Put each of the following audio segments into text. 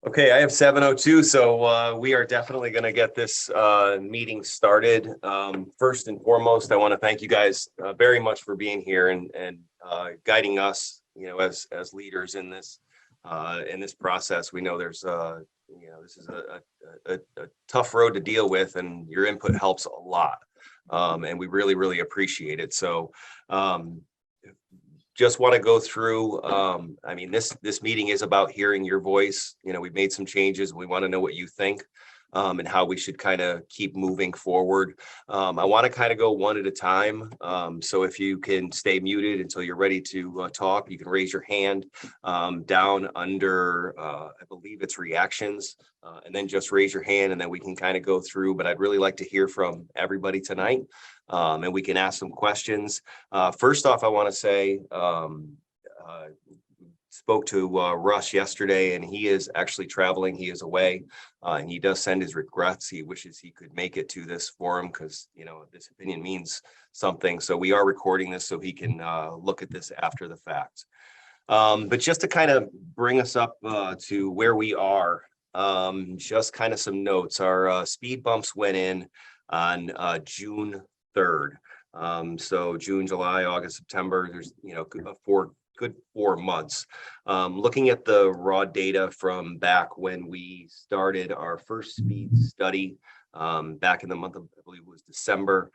Okay, I have 7:02, so we are definitely going to get this meeting started. First and foremost, I want to thank you guys very much for being here and guiding us, as leaders in this process. We know there's this is a tough road to deal with, and your input helps a lot, and we really appreciate it. So. Just want to go through, this meeting is about hearing your voice. We've made some changes. We want to know what you think, and how we should kind of keep moving forward. I want to kind of go one at a time. So if you can stay muted until you're ready to talk, you can raise your hand down under, I believe it's reactions, and then just raise your hand and then we can kind of go through. But I'd really like to hear from everybody tonight. And we can ask some questions. First off, I want to say, spoke to Russ yesterday, and he is actually traveling. He is away, and he does send his regrets. He wishes he could make it to this forum because, this opinion means something. So we are recording this so he can look at this after the fact. But just to kind of bring us up to where we are, just kind of some notes. Our speed bumps went in on June 3rd. So June, July, August, September, there's, good 4 months. Looking at the raw data from back when we started our first speed study, back in the month of, I believe it was December,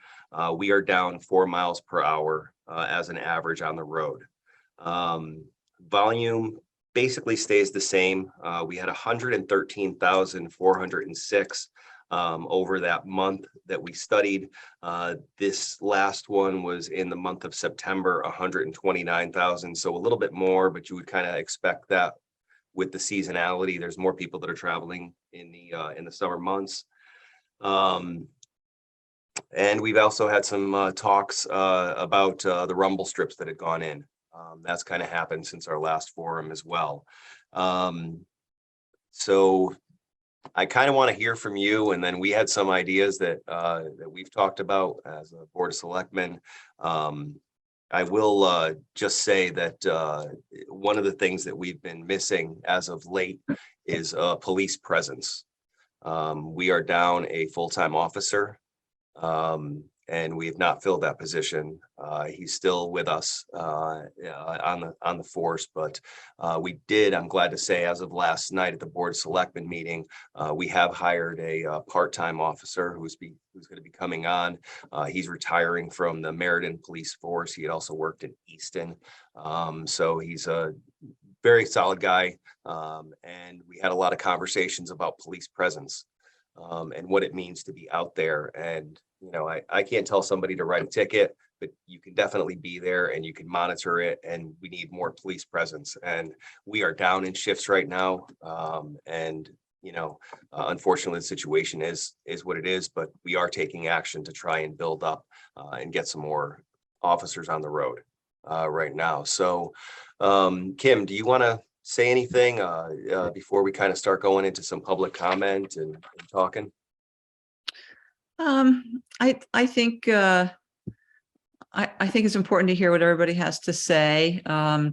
we are down 4 miles per hour as an average on the road. Volume basically stays the same. We had 113,406 over that month that we studied. This last one was in the month of September, 129,000. So a little bit more, but you would kind of expect that with the seasonality. There's more people that are traveling in the summer months. And we've also had some talks about the rumble strips that had gone in. That's kind of happened since our last forum as well. So I kind of want to hear from you, and then we had some ideas that we've talked about as a board of selectmen. I will just say that one of the things that we've been missing as of late is police presence. We are down a full-time officer, and we have not filled that position. He's still with us on the force, but I'm glad to say, as of last night at the board of selectmen meeting, we have hired a part-time officer who's going to be coming on. He's retiring from the Meriden police force. He had also worked in Easton. So he's a very solid guy. And we had a lot of conversations about police presence, and what it means to be out there. And I can't tell somebody to write a ticket, but you can definitely be there and you can monitor it. And we need more police presence. And we are down in shifts right now. Unfortunately, the situation is what it is, but we are taking action to try and build up and get some more officers on the road right now. So, Kim, do you want to say anything before we kind of start going into some public comment and talking? I think I think it's important to hear what everybody has to say. I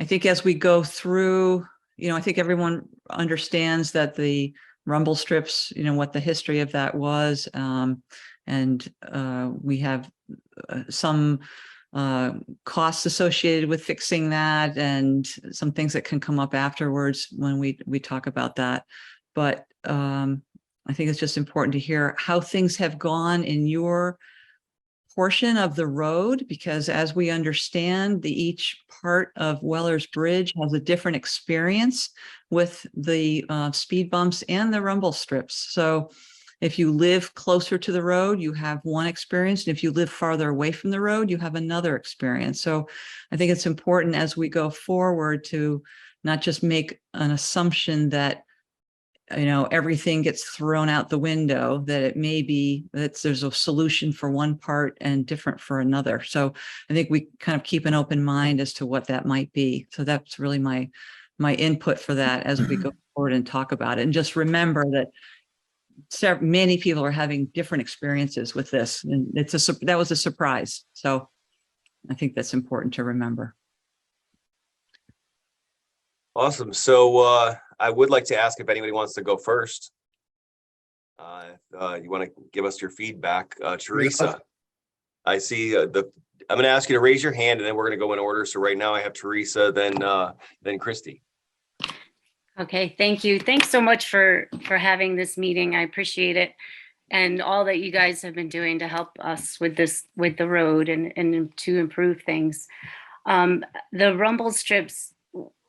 think as we go through, I think everyone understands that the rumble strips, what the history of that was. And we have some costs associated with fixing that, and some things that can come up afterwards when we talk about that. But I think it's just important to hear how things have gone in your portion of the road, because as we understand, each part of Weller's Bridge has a different experience with the speed bumps and the rumble strips. So if you live closer to the road, you have one experience. And if you live farther away from the road, you have another experience. So I think it's important as we go forward to not just make an assumption that everything gets thrown out the window, that it may be that there's a solution for one part and different for another. So I think we kind of keep an open mind as to what that might be. So that's really my input for that as we go forward and talk about it. And just remember that many people are having different experiences with this, and that was a surprise. So I think that's important to remember. Awesome. So I would like to ask if anybody wants to go first. You want to give us your feedback, Teresa? I see I'm going to ask you to raise your hand and then we're going to go in order. So right now I have Teresa, then Christy. Okay, thank you. Thanks so much for having this meeting. I appreciate it. And all that you guys have been doing to help us with the road and to improve things. The rumble strips,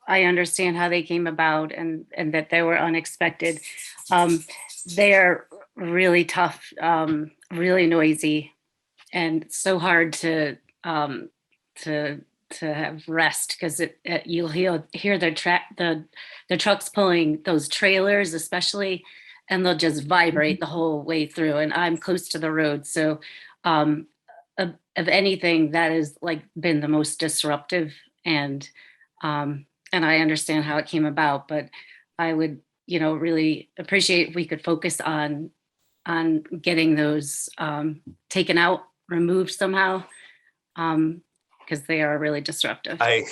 I understand how they came about and that they were unexpected. They are really tough, really noisy, and so hard to have rest because you'll hear the trucks pulling those trailers, especially, and they'll just vibrate the whole way through. And I'm close to the road, so of anything that has like been the most disruptive, and I understand how it came about, but I would really appreciate if we could focus on getting those taken out, removed somehow, because they are really disruptive. I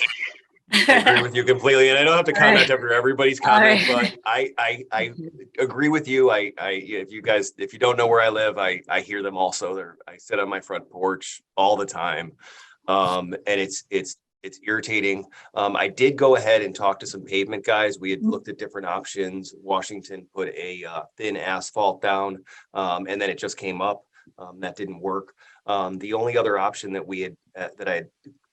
agree with you completely, and I don't have to comment after everybody's comment, but I agree with you. If you don't know where I live, I hear them also. I sit on my front porch all the time, and it's irritating. I did go ahead and talk to some pavement guys. We had looked at different options. Washington put a thin asphalt down, and then it just came up. That didn't work. The only other option that I had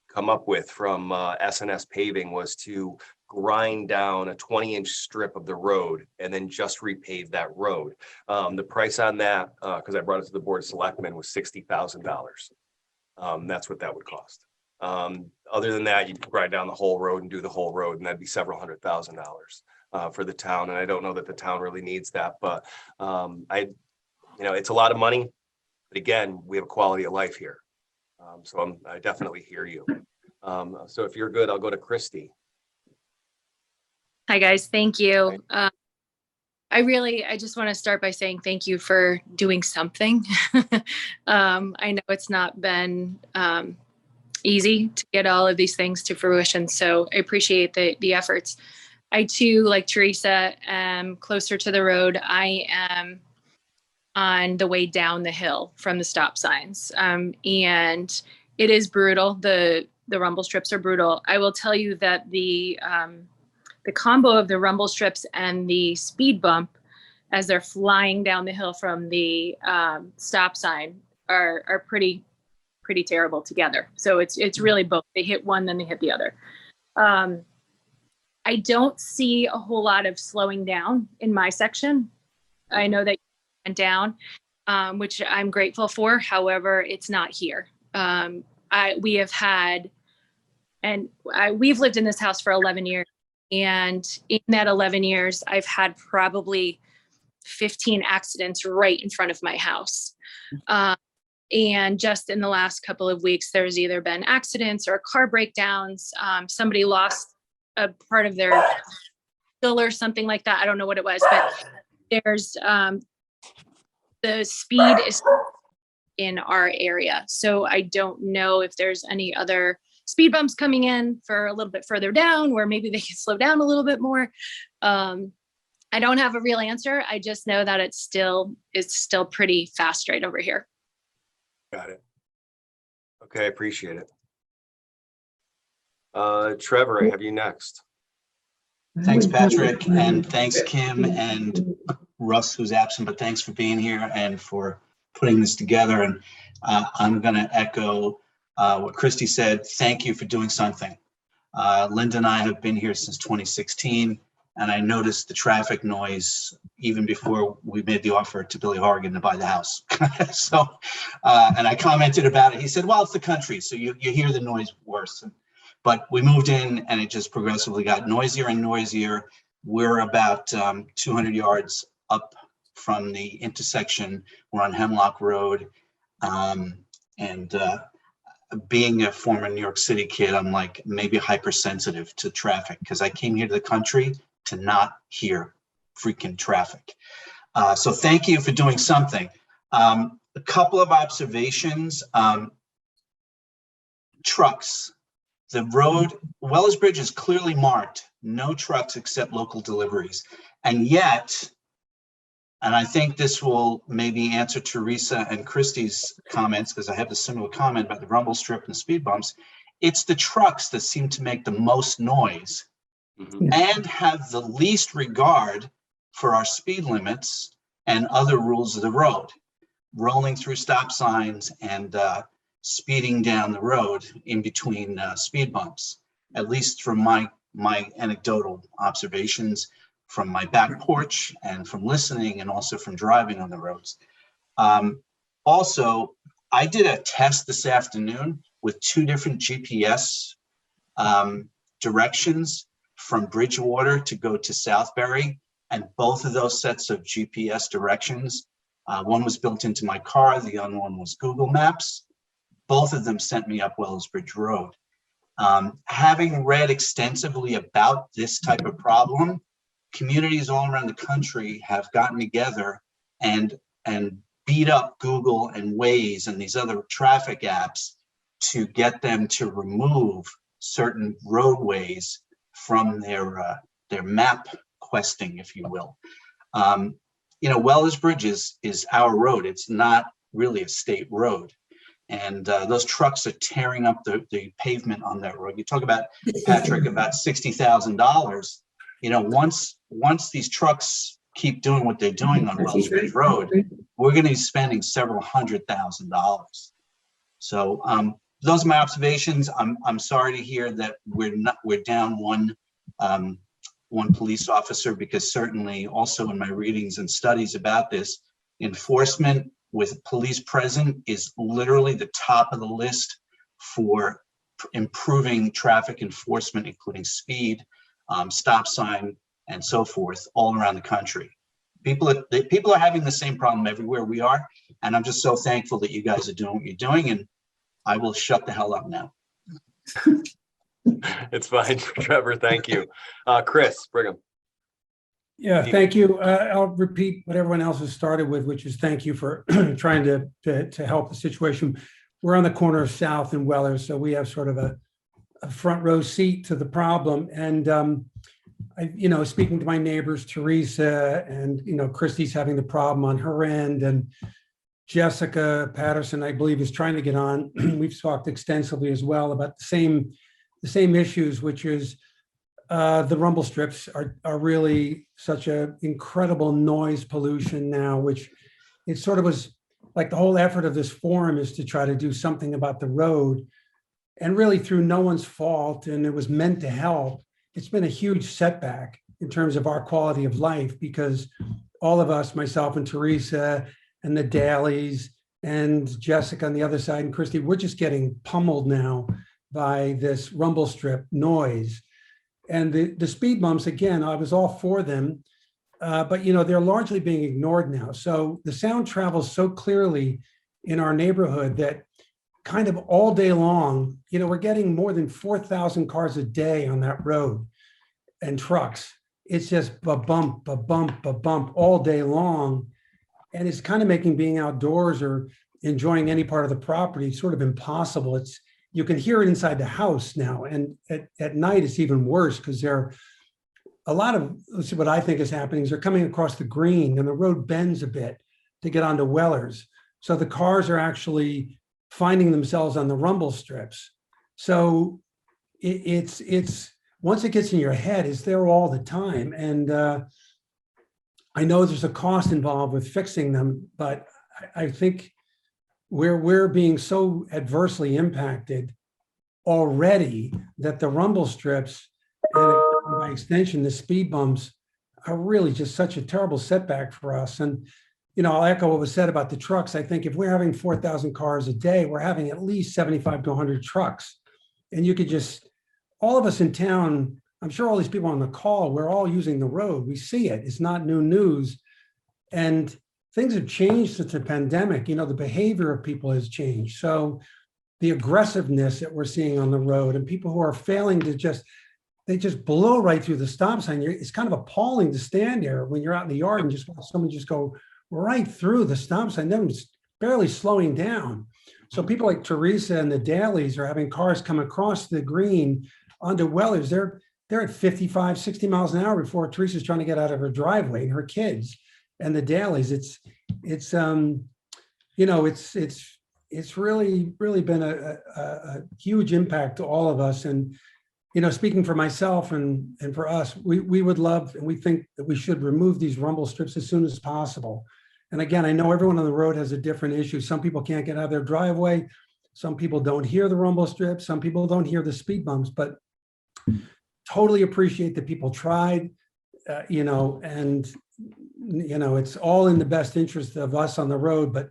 come up with from S&S Paving was to grind down a 20-inch strip of the road and then just repave that road. The price on that, because I brought it to the Board of Selectmen, was $60,000. That's what that would cost. Other than that, you grind down the whole road and do the whole road, and that'd be several $100,000 for the town. And I don't know that the town really needs that, but it's a lot of money. But again, we have a quality of life here. So I definitely hear you. So if you're good, I'll go to Christy. Hi, guys. Thank you. I just want to start by saying thank you for doing something. I know it's not been easy to get all of these things to fruition, so I appreciate the efforts. I too, like Teresa, am closer to the road. I am on the way down the hill from the stop signs, and it is brutal. The rumble strips are brutal. I will tell you that the combo of the rumble strips and the speed bump as they're flying down the hill from the stop sign are pretty terrible together. So it's really both. They hit one, then they hit the other. I don't see a whole lot of slowing down in my section. I know that you went down, which I'm grateful for. However, it's not here. We've lived in this house for 11 years. And in that 11 years, I've had probably 15 accidents right in front of my house. And just in the last couple of weeks, there's either been accidents or car breakdowns. Somebody lost a part of their bill or something like that. I don't know what it was, but there's the speed is in our area. So I don't know if there's any other speed bumps coming in for a little bit further down where maybe they can slow down a little bit more. I don't have a real answer. I just know that it's still pretty fast right over here. Got it. Okay, I appreciate it. Trevor, I have you next. Thanks, Patrick, and thanks, Kim and Russ, who's absent, but thanks for being here and for putting this together. And I'm going to echo what Christy said. Thank you for doing something. Linda and I have been here since 2016, and I noticed the traffic noise even before we made the offer to Billy Horgan to buy the house. So, and I commented about it. He said, well, it's the country, so you hear the noise worse. But we moved in and it just progressively got noisier and noisier. We're about 200 yards up from the intersection. We're on Hemlock Road. Being a former New York City kid, I'm like maybe hypersensitive to traffic because I came here to the country to not hear freaking traffic. So thank you for doing something. A couple of observations. Trucks. The road, Wells Bridge is clearly marked no trucks except local deliveries. And yet, and I think this will maybe answer Teresa and Christie's comments, because I have a similar comment about the rumble strip and the speed bumps. It's the trucks that seem to make the most noise Mhm. and have the least regard for our speed limits and other rules of the road, rolling through stop signs and speeding down the road in between speed bumps, at least from my anecdotal observations from my back porch and from listening and also from driving on the roads. Also, I did a test this afternoon with 2 different GPS directions from Bridgewater to go to Southbury. And both of those sets of GPS directions, one was built into my car, the other one was Google Maps. Both of them sent me up Wellersbridge Road. Having read extensively about this type of problem, communities all around the country have gotten together and beat up Google and Waze and these other traffic apps to get them to remove certain roadways from their map questing, if you will. Wellersbridge is our road. It's not really a state road. And those trucks are tearing up the pavement on that road. You talk about, Patrick, about $60,000. Once these trucks keep doing what they're doing on Wellersbridge Road, we're going to be spending several $100,000. So those are my observations. I'm sorry to hear that we're down one police officer, because certainly also in my readings and studies about this, enforcement with police present is literally the top of the list for improving traffic enforcement, including speed, stop sign, and so forth, all around the country. People are having the same problem everywhere we are, and I'm just so thankful that you guys are doing what you're doing, and I will shut the hell up now. It's fine, Trevor. Thank you. Chris Brigham. Yeah, thank you. I'll repeat what everyone else has started with, which is thank you for trying to help the situation. We're on the corner of South and Wellers, so we have sort of a front row seat to the problem. And speaking to my neighbors, Teresa and Christie's having the problem on her end, and Jessica Patterson, I believe, is trying to get on. We've talked extensively as well about the same issues, which is the rumble strips are really such an incredible noise pollution now, which it sort of was like the whole effort of this forum is to try to do something about the road, and really through no one's fault, and it was meant to help. It's been a huge setback in terms of our quality of life, because all of us, myself and Teresa and the Dailies and Jessica on the other side and Christy, we're just getting pummeled now by this rumble strip noise. And the speed bumps, again, I was all for them, but they're largely being ignored now. So the sound travels so clearly in our neighborhood that kind of all day long, we're getting more than 4,000 cars a day on that road and trucks. It's just a bump, a bump, a bump all day long. And it's kind of making being outdoors or enjoying any part of the property sort of impossible. You can hear it inside the house now. And at night, it's even worse, because let's see, what I think is happening is they're coming across the green and the road bends a bit to get onto Wellers. So the cars are actually finding themselves on the rumble strips. So it's once it gets in your head, it's there all the time. And I know there's a cost involved with fixing them, but I think we're being so adversely impacted already that the rumble strips and by extension the speed bumps are really just such a terrible setback for us. And I'll echo what was said about the trucks. I think if we're having 4,000 cars a day, we're having at least 75 to 100 trucks. And you could just, all of us in town, I'm sure all these people on the call, we're all using the road. We see it. It's not new news. And things have changed since the pandemic. The behavior of people has changed. So the aggressiveness that we're seeing on the road, and people who are failing to they just blow right through the stop sign. It's kind of appalling to stand there when you're out in the yard and just watch someone just go right through the stop sign, then it's barely slowing down. So people like Teresa and the Dailies are having cars come across the green onto Wellers. they're at 55, 60 miles an hour before Teresa's trying to get out of her driveway and her kids and the dailies. It's really been a huge impact to all of us. And, speaking for myself and for us, we would love, and we think that we should remove these rumble strips as soon as possible. And again, I know everyone on the road has a different issue. Some people can't get out of their driveway. Some people don't hear the rumble strips. Some people don't hear the speed bumps, but totally appreciate that people tried, and, it's all in the best interest of us on the road. But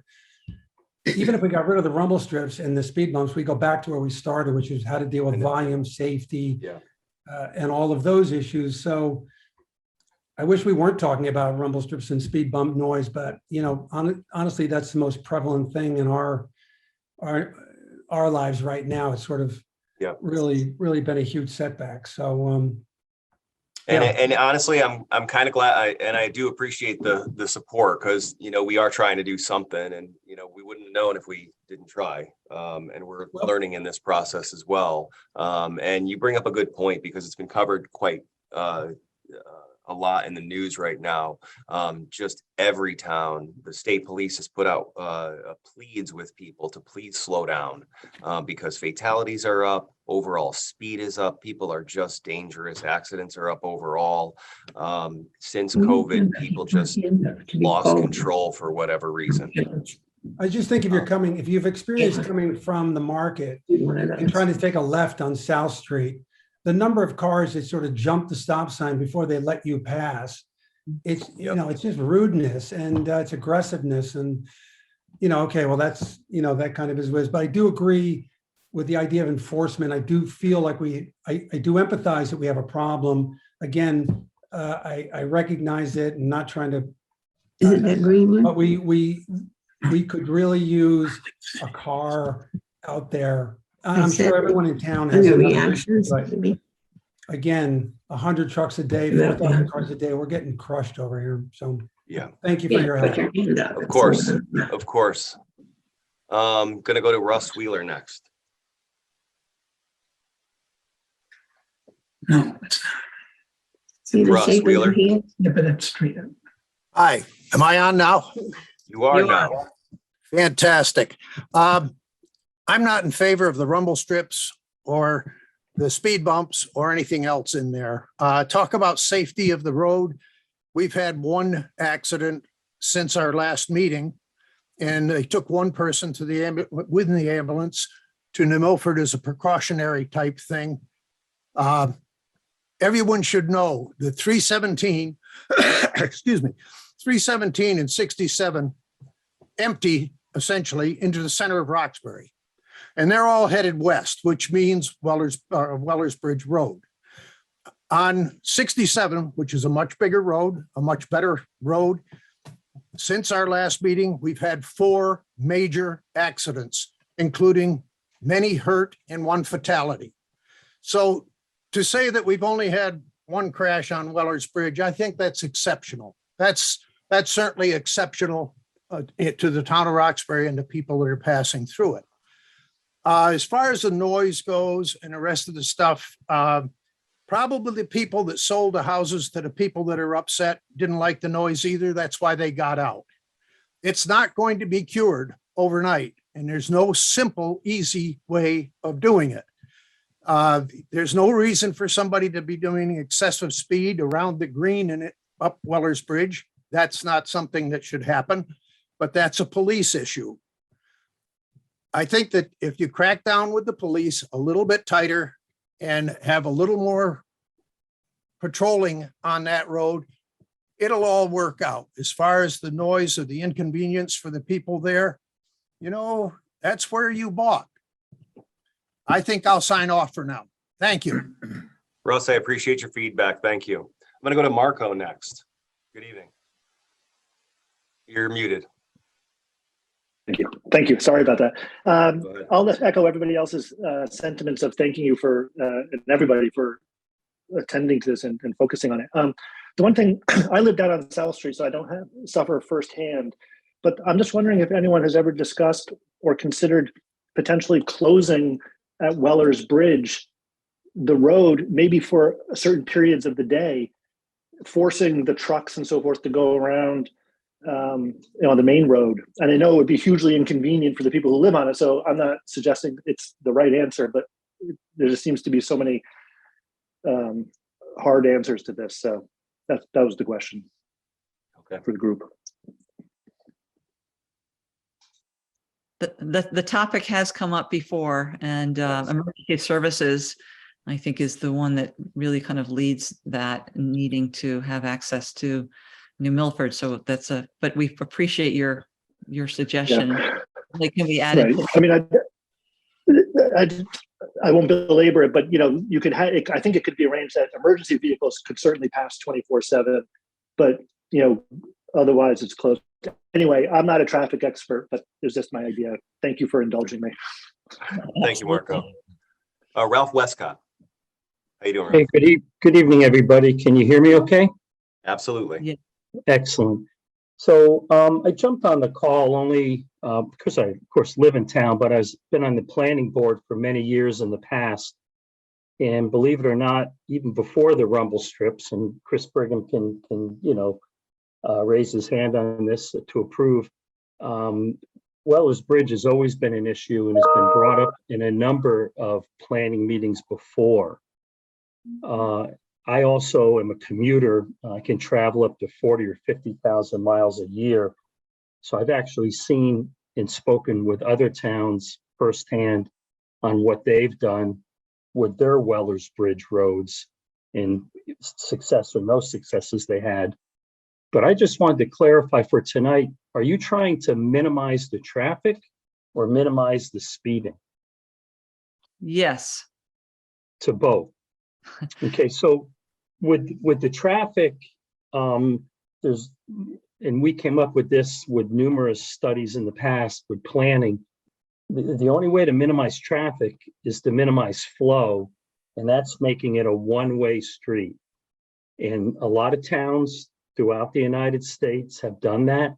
even if we got rid of the rumble strips and the speed bumps, we go back to where we started, which is how to deal with volume, safety, and all of those issues. So I wish we weren't talking about rumble strips and speed bump noise, but honestly, that's the most prevalent thing in our lives right now. It's sort of really been a huge setback. So And honestly, I'm kind of glad, I do appreciate the support, because we are trying to do something, and we wouldn't have known if we didn't try. And we're learning in this process as well. And you bring up a good point, because it's been covered quite a lot in the news right now. Just every town, the state police has put out pleads with people to please slow down, because fatalities are up, overall speed is up, people are just dangerous, accidents are up overall. Since COVID, people just lost control for whatever reason. I just think if you've experienced coming from the market and trying to take a left on South Street, the number of cars that sort of jump the stop sign before they let you pass, it's just rudeness, and it's aggressiveness, and okay, well, that's that kind of is what it is. But I do agree with the idea of enforcement. I do feel like I do empathize that we have a problem. Again, I recognize it, and not trying to. Is it that green one? But we could really use a car out there. I'm sure everyone in town has Under another reactions, issue, but maybe. again, 100 trucks a day, 4,000 cars a day, we're getting crushed over here. So thank you for your help. Put your hand up. Of course. Gonna go to Russ Wheeler next. No, See the Russ shape of Wheeler. your hand? yeah, but it's straight up. Hi, am I on now? You are You now. Fantastic. I'm not in favor of the rumble strips or the speed bumps or anything else in there. Talk about safety of the road. We've had one accident since our last meeting, and they took one person to within the ambulance to New Milford as a precautionary type thing. Everyone should know that 317, excuse me, 317 and 67 empty essentially into the center of Roxbury. And they're all headed west, which means Wellers Bridge Road. On 67, which is a much bigger road, a much better road, since our last meeting, we've had 4 major accidents, including many hurt and 1 fatality. So to say that we've only had 1 crash on Wellers Bridge, I think that's exceptional. That's certainly exceptional to the town of Roxbury and the people that are passing through it. As far as the noise goes and the rest of the stuff, probably the people that sold the houses to the people that are upset didn't like the noise either. That's why they got out. It's not going to be cured overnight, and there's no simple, easy way of doing it. There's no reason for somebody to be doing excessive speed around the green and up Wellers Bridge. That's not something that should happen, but that's a police issue. I think that if you crack down with the police a little bit tighter and have a little more patrolling on that road, it'll all work out. As far as the noise or the inconvenience for the people there, that's where you bought. I think I'll sign off for now. Thank you. Russ, I appreciate your feedback. Thank you. I'm gonna go to Marco next. Good evening. You're muted. Thank you. Sorry about that. Go ahead. I'll echo everybody else's sentiments of thanking you for and everybody for attending to this and focusing on it. The one thing, I lived out on South Street, so I don't suffer firsthand, but I'm just wondering if anyone has ever discussed or considered potentially closing at Wellers Bridge the road, maybe for certain periods of the day, forcing the trucks and so forth to go around on the main road. And I know it would be hugely inconvenient for the people who live on it. So I'm not suggesting it's the right answer, but there just seems to be so many hard answers to this. So that was the question. Okay. For the group. The topic has come up before, and emergency services, I think, is the one that really kind of leads that, needing to have access to New Milford. So but we appreciate your suggestion. Yeah. They can be added. Right. I mean, I won't belabor it, but you could I think it could be arranged that emergency vehicles could certainly pass 24/7, but otherwise it's closed. Anyway, I'm not a traffic expert, but it's just my idea. Thank you for indulging me. Thank you, Marco. Ralph Westcott. How you doing, Ralph? Hey, good evening, everybody. Can you hear me okay? Absolutely. Yeah. Excellent. So I jumped on the call only because I, of course, live in town, but I've been on the planning board for many years in the past. And believe it or not, even before the rumble strips, and Chris Brigham can raise his hand on this to approve. Weller's Bridge has always been an issue and has been brought up in a number of planning meetings before. I also am a commuter. I can travel up to 40 or 50,000 miles a year. So I've actually seen and spoken with other towns firsthand on what they've done with their Weller's Bridge roads and success or no successes they had. But I just wanted to clarify for tonight, are you trying to minimize the traffic or minimize the speeding? Yes. To both. Okay, so with the traffic, and we came up with this with numerous studies in the past with planning. The only way to minimize traffic is to minimize flow, and that's making it a one-way street. And a lot of towns throughout the United States have done that,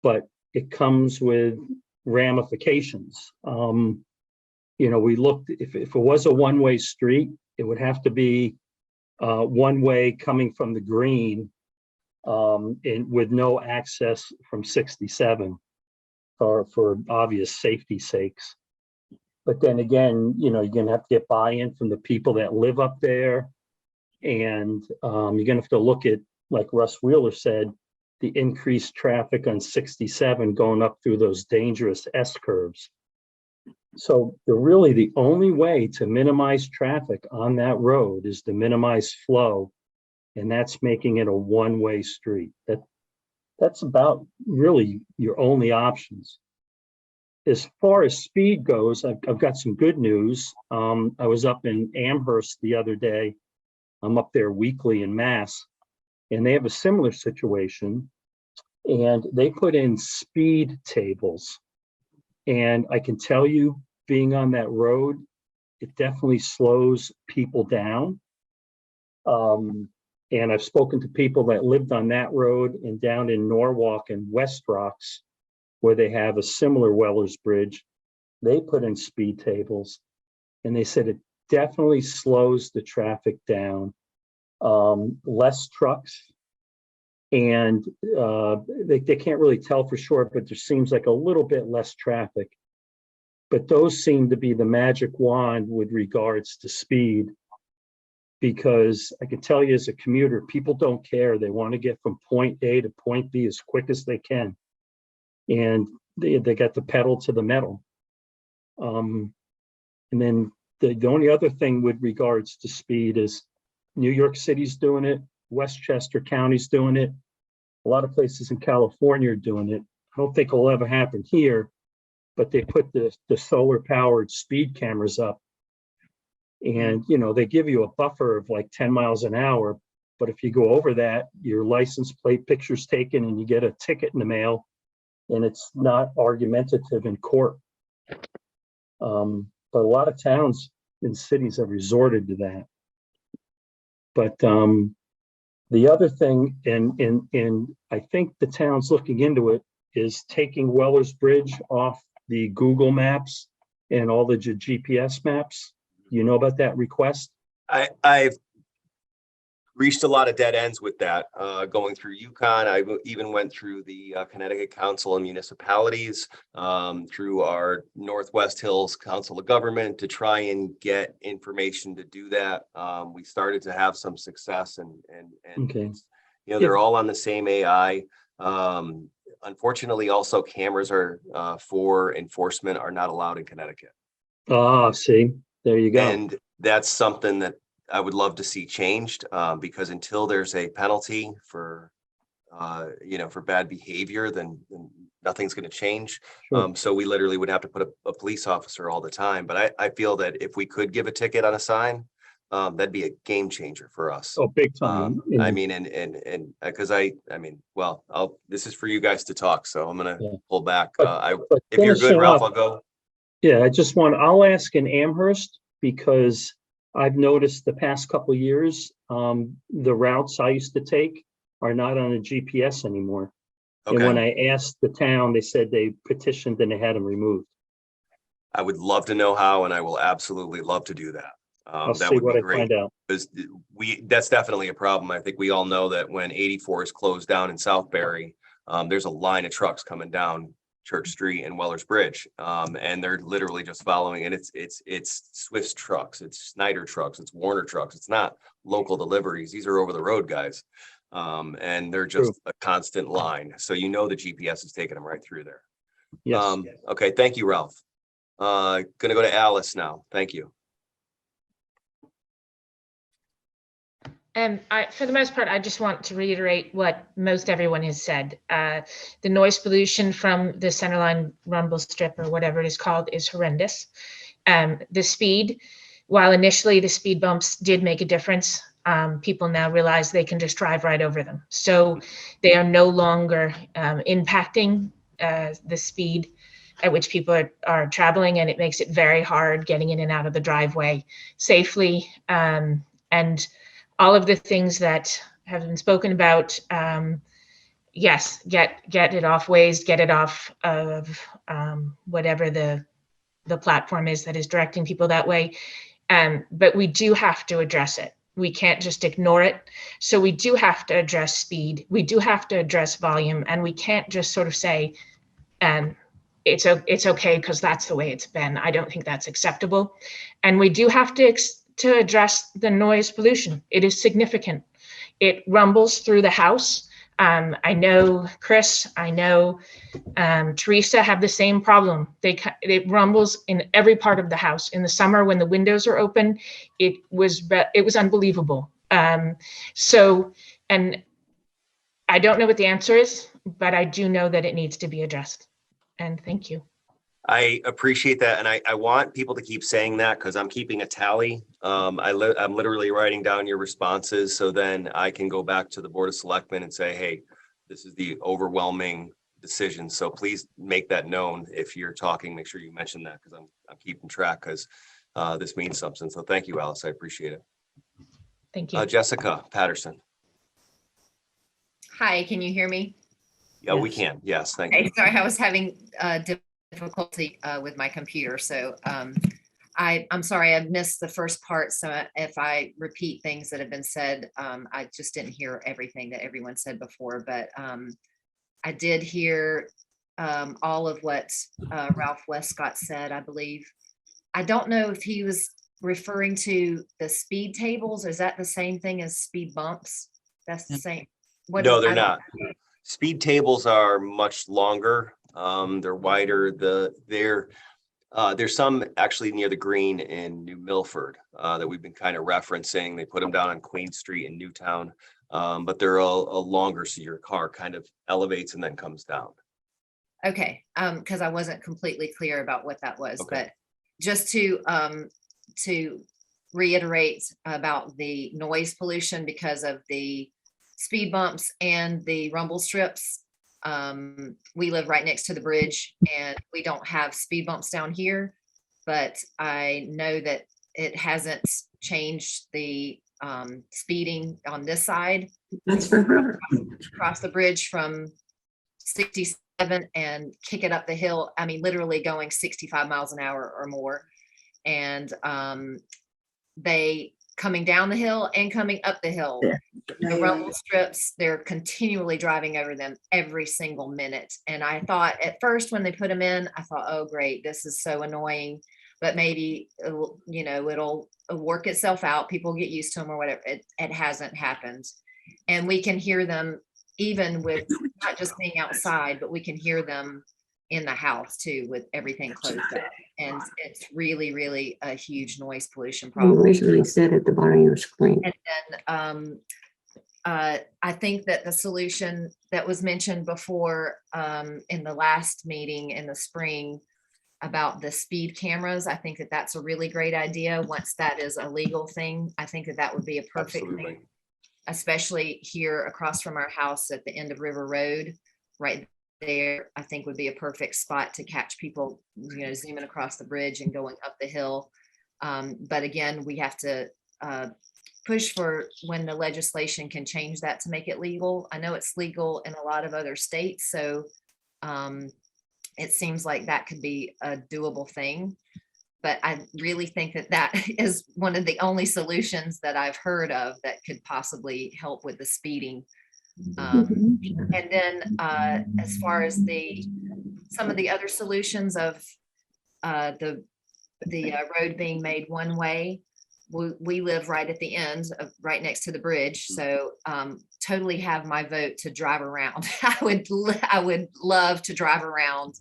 but it comes with ramifications. We looked, if it was a one-way street, it would have to be one way coming from the green and with no access from 67 for obvious safety sakes. But then again, you're gonna have to get buy-in from the people that live up there. And you're gonna have to look at, like Russ Wheeler said, the increased traffic on 67 going up through those dangerous S curves. So the only way to minimize traffic on that road is to minimize flow, and that's making it a one-way street. That's about really your only options. As far as speed goes, I've got some good news. I was up in Amherst the other day. I'm up there weekly in Mass, and they have a similar situation, and they put in speed tables. And I can tell you, being on that road, it definitely slows people down. And I've spoken to people that lived on that road and down in Norwalk and West Rocks, where they have a similar Weller's Bridge. They put in speed tables, and they said it definitely slows the traffic down. Less trucks, and they can't really tell for sure, but there seems like a little bit less traffic. But those seem to be the magic wand with regards to speed, because I can tell you as a commuter, people don't care. They want to get from point A to point B as quick as they can. And they got the pedal to the metal. And then the only other thing with regards to speed is New York City's doing it, Westchester County's doing it, a lot of places in California are doing it. I don't think it'll ever happen here, but they put the solar powered speed cameras up, and they give you a buffer of like 10 miles an hour. But if you go over that, your license plate picture's taken and you get a ticket in the mail, and it's not argumentative in court. But a lot of towns and cities have resorted to that. But the other thing, and I think the town's looking into it, is taking Weller's Bridge off the Google Maps and all the GPS maps. you know about that request? I've reached a lot of dead ends with that, going through UConn. I even went through the Connecticut Council of Municipalities, through our Northwest Hills Council of Government to try and get information to do that. We started to have some success and Okay. it's, they're all on the same AI. Unfortunately, also cameras are for enforcement are not allowed in Connecticut. Ah, see, there you go. And that's something that I would love to see changed, because until there's a penalty for, for bad behavior, then nothing's going to change. Sure. So we literally would have to put a police officer all the time. But I feel that if we could give a ticket on a sign, that'd be a game changer for us. Oh, big time. I mean, and because well, this is for you guys to talk, so I'm gonna Yeah. pull back. But If you're good, finishing Ralph, up- I'll go. Yeah, I'll ask in Amherst because I've noticed the past couple of years, the routes I used to take are not on a GPS anymore. And when Okay, I asked the town, they said they petitioned and they had them removed. I would love to know how, and I will absolutely love to do that. I'll That see would what be I great. find out. Because that's definitely a problem. I think we all know that when 84 is closed down in Southbury, there's a line of trucks coming down Church Street and Weller's Bridge. And they're literally just following, and it's Swift's trucks, it's Snyder trucks, it's Warner trucks. It's not local deliveries. These are over the road guys. And they're just a constant line. So the GPS is taking them right through there. Yes. Okay, thank you, Ralph. Gonna go to Alice now. Thank you. For the most part, I just want to reiterate what most everyone has said. The noise pollution from the centerline rumble strip or whatever it is called is horrendous. The speed, while initially the speed bumps did make a difference, people now realize they can just drive right over them. So they are no longer impacting the speed at which people are traveling, and it makes it very hard getting in and out of the driveway safely. And all of the things that have been spoken about, yes, get it off Waze, get it off of whatever the platform is that is directing people that way. But we do have to address it. We can't just ignore it. So we do have to address speed. We do have to address volume, and we can't just sort of say, it's okay because that's the way it's been. I don't think that's acceptable. And we do have to address the noise pollution. It is significant. It rumbles through the house. I know Chris, I know Teresa have the same problem. It rumbles in every part of the house. In the summer when the windows are open, it was unbelievable. And I don't know what the answer is, but I do know that it needs to be addressed. And thank you. I appreciate that. And I want people to keep saying that because I'm keeping a tally. I'm literally writing down your responses. So then I can go back to the Board of Selectmen and say, hey, this is the overwhelming decision. So please make that known. If you're talking, make sure you mention that because I'm keeping track because this means something. So thank you, Alice. I appreciate it. Thank you. Jessica Patterson. Hi, can you hear me? Yeah, we can. Yes, thank you. Okay, sorry, I was having difficulty with my computer, so I'm sorry I missed the first part. So if I repeat things that have been said, I just didn't hear everything that everyone said before, but I did hear all of what Ralph Westcott said, I believe. I don't know if he was referring to the speed tables. Is that the same thing as speed bumps? That's the same? No, they're not. Speed tables are much longer. They're wider. There's some actually near the green in New Milford that we've been kind of referencing. They put them down on Queen Street in Newtown, but they're a longer, so your car kind of elevates and then comes down. Okay, because I wasn't completely clear about what that was, Okay. but just to reiterate about the noise pollution because of the speed bumps and the rumble strips. We live right next to the bridge and we don't have speed bumps down here, but I know that it hasn't changed the speeding on this side. That's for her. Cross the bridge from 67 and kick it up the hill. I mean, literally going 65 miles an hour or more. And they coming down the hill and coming up the hill. The rumble strips, they're continually driving over them every single minute. And I thought at first when they put them in, I thought, oh, great, this is so annoying, but maybe, it'll work itself out. People get used to them or whatever. It hasn't happened. And we can hear them even with not just being outside, but we can hear them in the house too, with everything closed up. And it's really, really a huge noise pollution You problem. originally said at the bottom of your screen. And then I think that the solution that was mentioned before in the last meeting in the spring about the speed cameras, I think that that's a really great idea. Once that is a legal thing, I think that that would be a perfect Absolutely. thing, especially here across from our house at the end of River Road, right there, I think would be a perfect spot to catch people, zooming across the bridge and going up the hill. But again, we have to push for when the legislation can change that to make it legal. I know it's legal in a lot of other states, so it seems like that could be a doable thing. But I really think that that is one of the only solutions that I've heard of that could possibly help with the speeding. And then as far as some of the other solutions of the road being made one way, we live right at the end of right next to the bridge. So totally have my vote to drive around. I would love to drive around.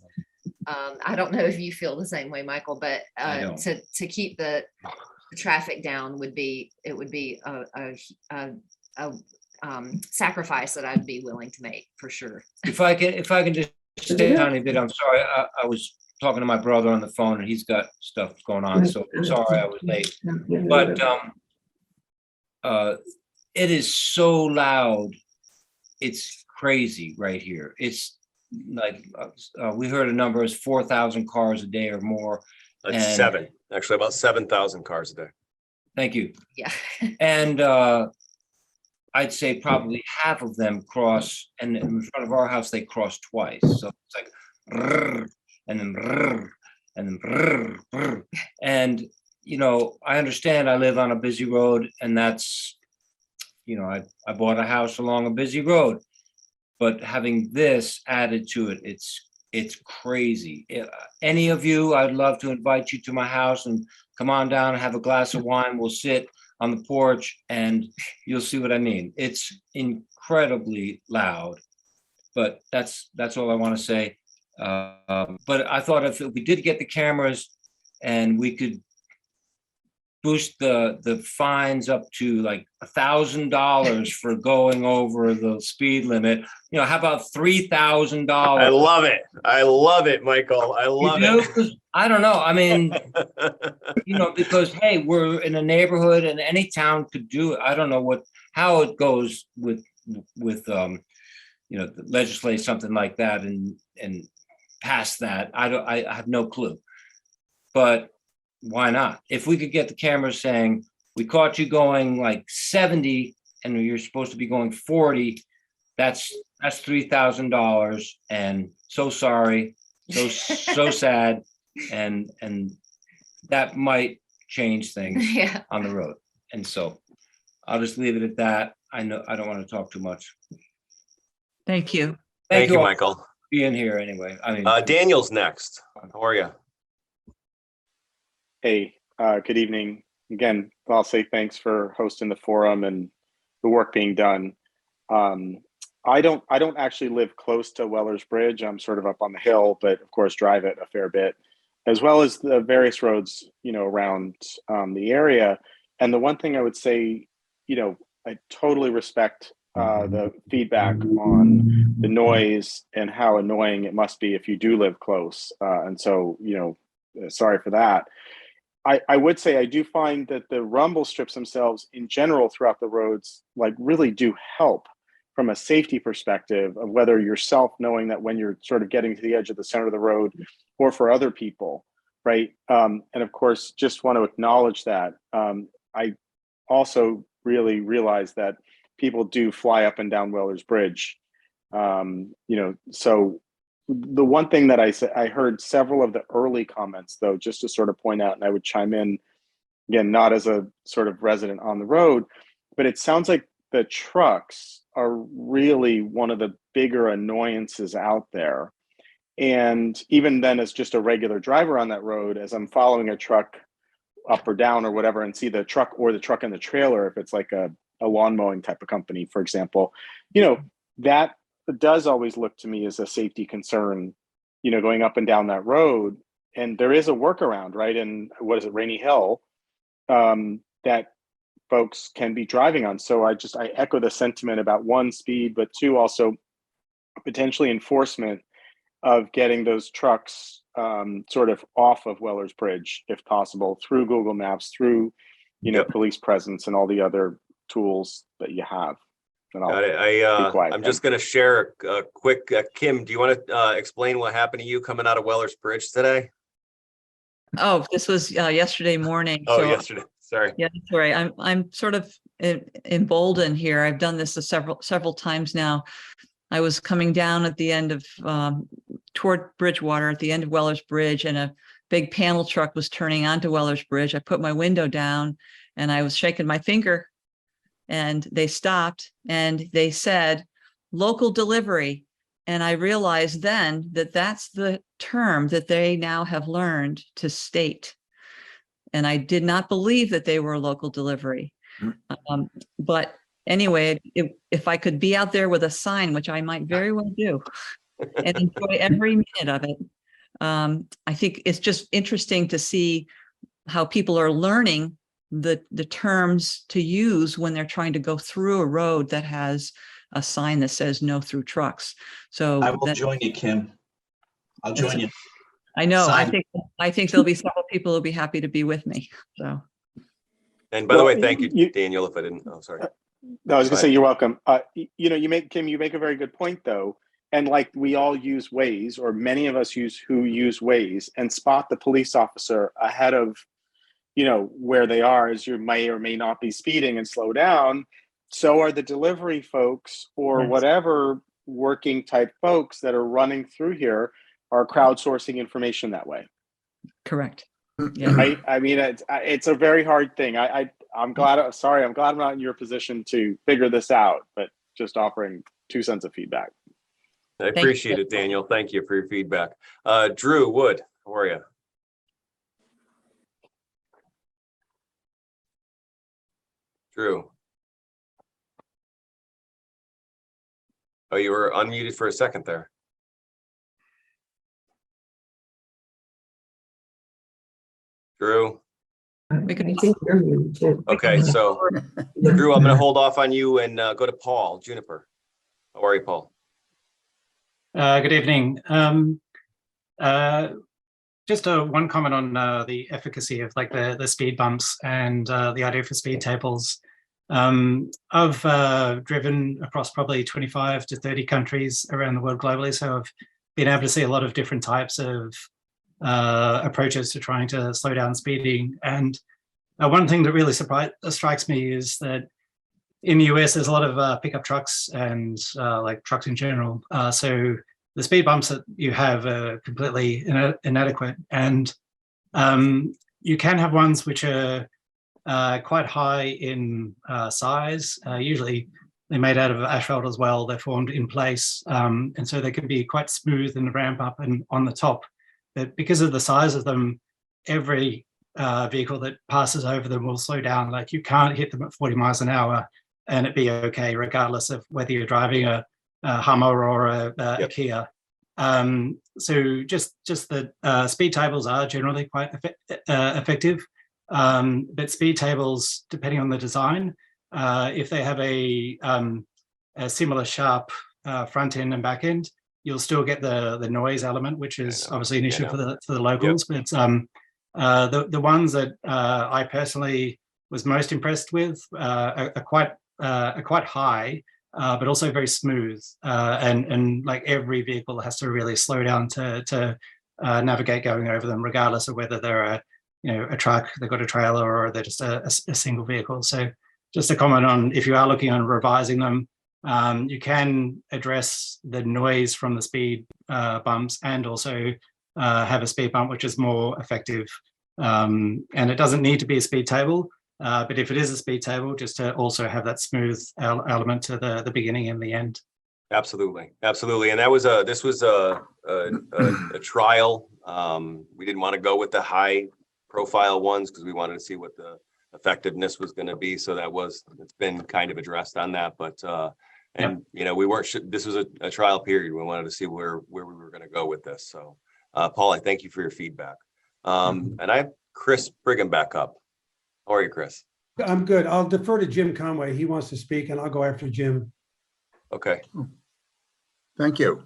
I don't know if you feel the same way, Michael, but to keep the traffic down would be a sacrifice that I'd be willing to make for sure. If I can just say a tiny bit, I'm sorry. I was talking to my brother on the phone and he's got stuff going on, so I'm sorry I was late. But it is so loud. It's crazy right here. It's like we heard a number is 4,000 cars a day or more. That's actually about 7,000 cars a day. Thank you. Yeah. And I'd say probably half of them cross, and in front of our house, they cross twice. So it's like, rrr, and then, rrr, and then, rrr, rrr. And, I understand I live on a busy road and that's, I bought a house along a busy road, but having this added to it, it's crazy. Any of you, I'd love to invite you to my house and come on down and have a glass of wine. We'll sit on the porch and you'll see what I mean. It's incredibly loud, but that's all I want to say. But I thought if we did get the cameras and we could boost the fines up to like $1,000 for going over the speed limit, how about $3,000? I love it. I love it, Michael. I love it. I don't know. I mean, because hey, we're in a neighborhood and any town could do it. I don't know how it goes with legislate something like that and pass that. I have no clue. But why not? If we could get the cameras saying we caught you going like 70 and you're supposed to be going 40, that's $3,000. And so sorry, so sad. And that might change things on the road. And so I'll just leave it at that. I know I don't want to talk too much. Thank you. Thank you, all Michael. for being here anyway. I mean, Daniel's next. How are you? Hey, good evening. Again, I'll say thanks for hosting the forum and the work being done. I don't actually live close to Weller's Bridge. I'm sort of up on the hill, but of course drive it a fair bit, as well as the various roads, around the area. And the one thing I would say, I totally respect the feedback on the noise and how annoying it must be if you do live close. And so, sorry for that. I would say I do find that the rumble strips themselves in general throughout the roads really do help from a safety perspective of whether yourself knowing that when you're sort of getting to the edge of the center of the road or for other people, right? And of course, just want to acknowledge that. I also really realize that people do fly up and down Weller's Bridge. So the one thing that I heard several of the early comments, though, just to sort of point out, and I would chime in, again, not as a sort of resident on the road, but it sounds like the trucks are really one of the bigger annoyances out there. And even then, as just a regular driver on that road, as I'm following a truck up or down or whatever, and see the truck or the truck and the trailer, if it's like a lawn mowing type of company, for example, that does always look to me as a safety concern, going up and down that road. And there is a workaround, right? And what is it, Rainy Hill, that folks can be driving on. So I echo the sentiment about one, speed, but two, also potentially enforcement of getting those trucks sort of off of Weller's Bridge, if possible, through Google Maps, through, police presence and all the other tools that you have. And Got it. I'm just going to share a quick, Kim, do you want to explain what happened to you coming out of Weller's Bridge today? Oh, this was yesterday morning. Oh, so- yesterday. Sorry. Yeah, that's right. I'm sort of emboldened here. I've done this several times now. I was coming down at the end of toward Bridgewater at the end of Weller's Bridge, and a big panel truck was turning onto Weller's Bridge. I put my window down and I was shaking my finger, and they stopped and they said, "Local delivery." And I realized then that that's the term that they now have learned to state. And I did not believe that they were a local delivery. But anyway, if I could be out there with a sign, which I might very well do, and enjoy every minute of it, I think it's just interesting to see how people are learning the terms to use when they're trying to go through a road that has a sign that says no through trucks. So I will join you, Kim. I'll join you. I know. Sign. I think there'll be several people who'll be happy to be with me. So. And by the way, thank you, Daniel, if I didn't, oh, sorry. No, I was gonna say, you're welcome. You make a very good point though. And like, we all use Waze, or many of us use Waze, and spot the police officer ahead of, where they are, as you may or may not be speeding, and slow down. So are the delivery folks, or whatever working type folks that are running through here are crowdsourcing information that way. Correct. Yeah. I mean, it's a very hard thing. I'm glad I'm not in your position to figure this out, but just offering 2 cents of feedback. I appreciate it, Daniel. Thank you for your feedback. Drew Wood, how are you? Drew. Oh, you were unmuted for a second there. Drew. Okay, so Drew, I'm going to hold off on you and go to Paul Juniper. How are you, Paul? Good evening. Just one comment on the efficacy of like the speed bumps and the idea for speed tables. I've driven across probably 25 to 30 countries around the world globally, so I've been able to see a lot of different types of approaches to trying to slow down speeding. And one thing that really strikes me is that in the US, there's a lot of pickup trucks and like trucks in general. So the speed bumps that you have are completely inadequate. And you can have ones which are quite high in size. Usually they're made out of asphalt as well. They're formed in place. And so they can be quite smooth in the ramp up and on the top. But because of the size of them, every vehicle that passes over them will slow down. Like, you can't hit them at 40 miles an hour and it be okay, regardless of whether you're driving a Hummer or a Kia. So just the speed tables are generally quite effective. But speed tables, depending on the design, if they have a similar sharp front end and back end, you'll still get the noise element, which is obviously an issue for the locals. But the ones that I personally was most impressed with are quite high, but also very smooth. And like, every vehicle has to really slow down to navigate going over them, regardless of whether they're a truck, they've got a trailer, or they're just a single vehicle. So just a comment on, if you are looking on revising them, you can address the noise from the speed bumps, and also have a speed bump which is more effective And it doesn't need to be a speed table, but if it is a speed table, just to also have that smooth element to the beginning and the end. Absolutely, absolutely. And this was a trial. We didn't want to go with the high profile ones because we wanted to see what the effectiveness was going to be. So it's been kind of addressed on that, but we weren't sure. This was a trial period. We wanted to see where we were going to go with this. So Paul, I thank you for your feedback. And I have Chris Brigham back up. How are you, Chris? I'm good. I'll defer to Jim Conway. He wants to speak and I'll go after Jim. Okay. Thank you.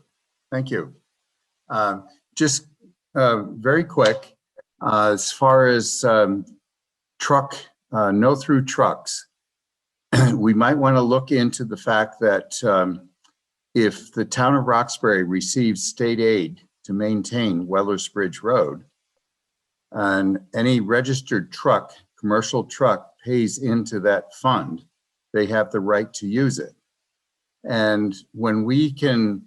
Thank you. Just very quick, as far as no through trucks, we might want to look into the fact that if the town of Roxbury receives state aid to maintain Wellers Bridge Road, and any registered truck, commercial truck pays into that fund, they have the right to use it. And when we can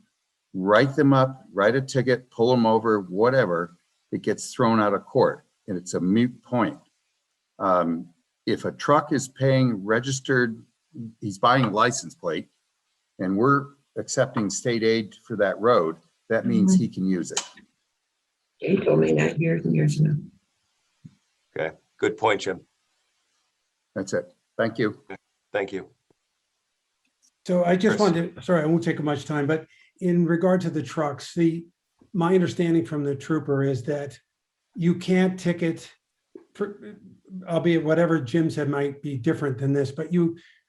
write them up, write a ticket, pull them over, whatever, it gets thrown out of court and it's a moot point. If a truck is paying registered, he's buying a license plate and we're accepting state aid for that road, that means he can use it. He told me that years and years ago. Okay, good point, Jim. That's it. Thank you. Thank you. So I just wanted to, sorry, I won't take much time, but in regard to the trucks, my understanding from the trooper is that you can't ticket, albeit whatever Jim said might be different than this, but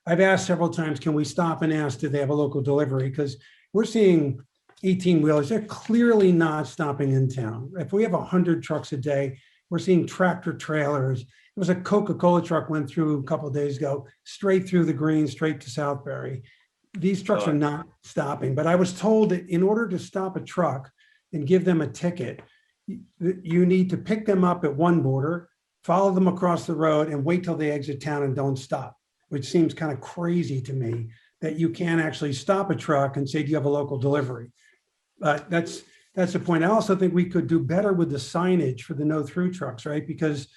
I've asked several times, can we stop and ask, do they have a local delivery? Because we're seeing 18-wheelers, they're clearly not stopping in town. If we have 100 trucks a day, we're seeing tractor trailers. There was a Coca-Cola truck went through a couple of days ago, straight through the green, straight to Southbury. These trucks are not stopping, but I was told that in order to stop a truck and give them a ticket, you need to pick them up at one border, follow them across the road and wait till they exit town and don't stop, which seems kind of crazy to me that you can't actually stop a truck and say, do you have a local delivery? But that's the point. I also think we could do better with the signage for the no through trucks, right? Because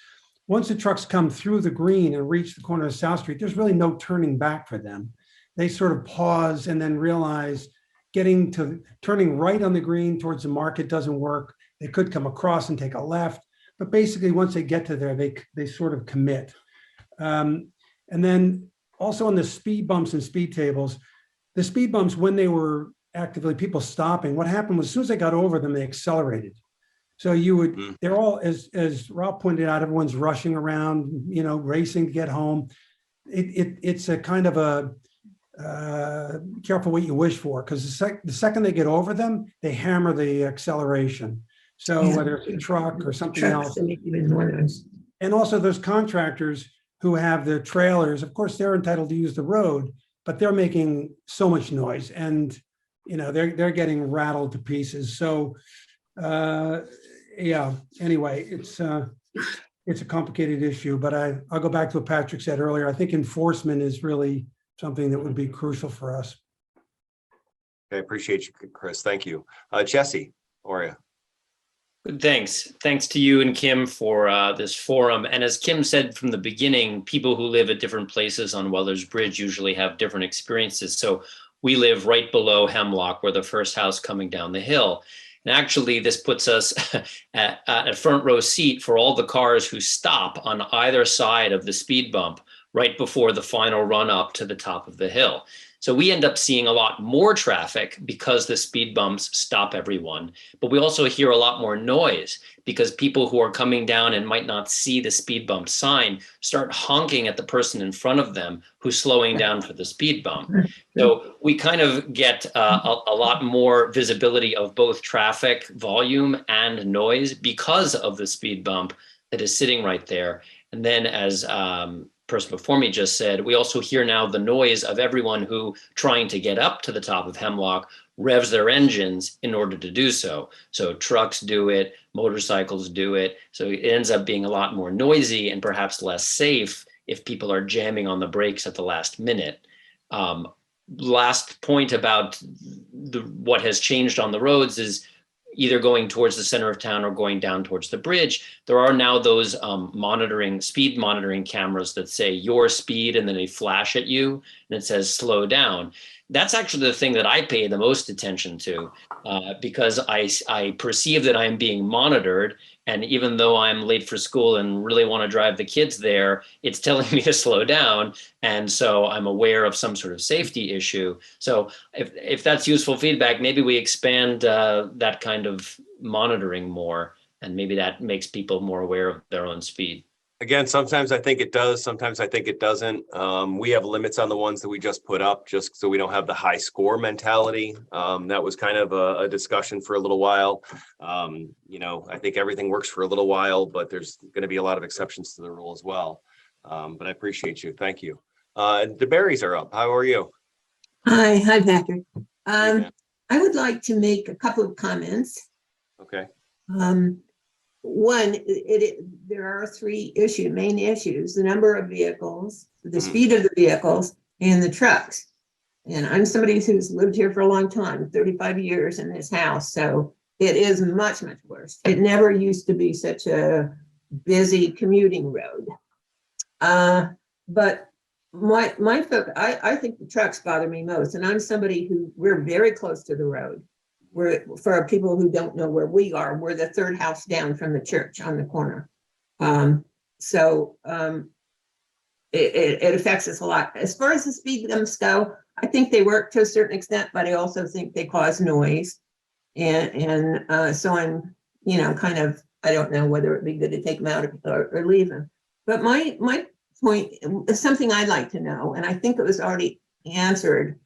once the trucks come through the green and reach the corner of South Street, there's really no turning back for them. They sort of pause and then realize turning right on the green towards the market doesn't work. They could come across and take a left, but basically once they get to there, they sort of commit. And then also on the speed bumps and speed tables, the speed bumps, when they were actively people stopping, what happened was as soon as they got over them, they accelerated. So they're all, as Rob pointed out, everyone's rushing around, racing to get home. It's a kind of a, careful what you wish for, because the second they get over them, they hammer the acceleration. So whether it's a truck or something else. And also those contractors who have the trailers, of course, they're entitled to use the road, but they're making so much noise and they're getting rattled to pieces. So anyway, it's a complicated issue, but I'll go back to what Patrick said earlier. I think enforcement is really something that would be crucial for us. I appreciate you, Chris. Thank you. Jesse, how are you? Good, thanks. Thanks to you and Kim for this forum. And as Kim said from the beginning, people who live at different places on Wellers Bridge usually have different experiences. So we live right below Hemlock. We're the first house coming down the hill. And actually, this puts us at a front row seat for all the cars who stop on either side of the speed bump right before the final run up to the top of the hill. So we end up seeing a lot more traffic because the speed bumps stop everyone. But we also hear a lot more noise because people who are coming down and might not see the speed bump sign start honking at the person in front of them who's slowing down for the speed bump. So we kind of get a lot more visibility of both traffic volume and noise because of the speed bump that is sitting right there. And then as person before me just said, we also hear now the noise of everyone who, trying to get up to the top of Hemlock, revs their engines in order to do so. So trucks do it, motorcycles do it. So it ends up being a lot more noisy and perhaps less safe if people are jamming on the brakes at the last minute. Last point about what has changed on the roads is either going towards the center of town or going down towards the bridge, there are now those speed monitoring cameras that say your speed, and then they flash at you and it says slow down. That's actually the thing that I pay the most attention to, because I perceive that I'm being monitored. And even though I'm late for school and really want to drive the kids there, it's telling me to slow down. And so I'm aware of some sort of safety issue. So if that's useful feedback, maybe we expand that kind of monitoring more, and maybe that makes people more aware of their own speed. Again, sometimes I think it does, sometimes I think it doesn't. We have limits on the ones that we just put up, just so we don't have the high score mentality. That was kind of a discussion for a little while. You know, I think everything works for a little while, but there's going to be a lot of exceptions to the rule as well. But I appreciate you. Thank you. The berries are up. How are you? Hi, Patrick. I would like to make a couple of comments. Okay. One, there are three main issues: the number of vehicles, the speed of the vehicles, and the trucks. And I'm somebody who's lived here for a long time, 35 years in this house, so it is much, much worse. It never used to be such a busy commuting road. But I think the trucks bother me most, and I'm somebody we're very close to the road. For people who don't know where we are, we're the third house down from the church on the corner. It affects us a lot. As far as the speed bumps go, I think they work to a certain extent, but I also think they cause noise. And so I'm, kind of, I don't know whether it'd be good to take them out or leave them. But my point is something I'd like to know, and I think it was already answered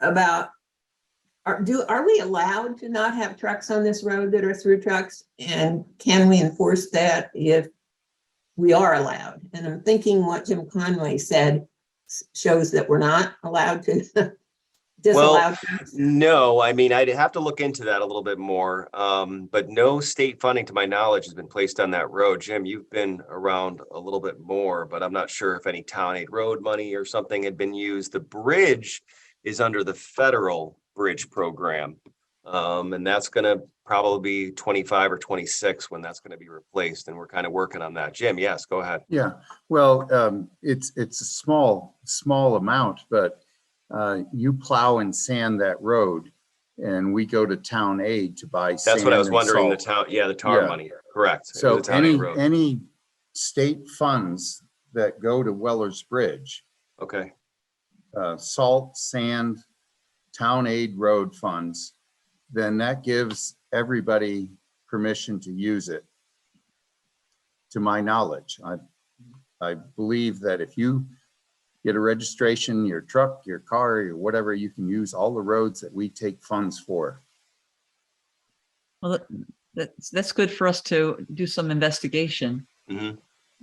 about, are we allowed to not have trucks on this road that are through trucks? And can we enforce that if we are allowed? And I'm thinking what Jim Conway said shows that we're not allowed to disallow trucks. No, I mean, I'd have to look into that a little bit more. But no state funding, to my knowledge, has been placed on that road. Jim, you've been around a little bit more, but I'm not sure if any town aid road money or something had been used. The bridge is under the federal bridge program. And that's going to probably be 25 or 26 when that's going to be replaced. And we're kind of working on that. Jim, yes, go ahead. Yeah, well, it's a small amount, but you plow and sand that road, and we go to town aid to buy sand. That's what I was and wondering, the salt. town, the tar money, correct. It So was a town aid road. any state funds that go to Weller's Bridge, Okay. salt, sand, town aid road funds, then that gives everybody permission to use it. To my knowledge, I believe that if you get a registration, your truck, your car, or whatever, you can use all the roads that we take funds for. Well, that's good for us to do some investigation.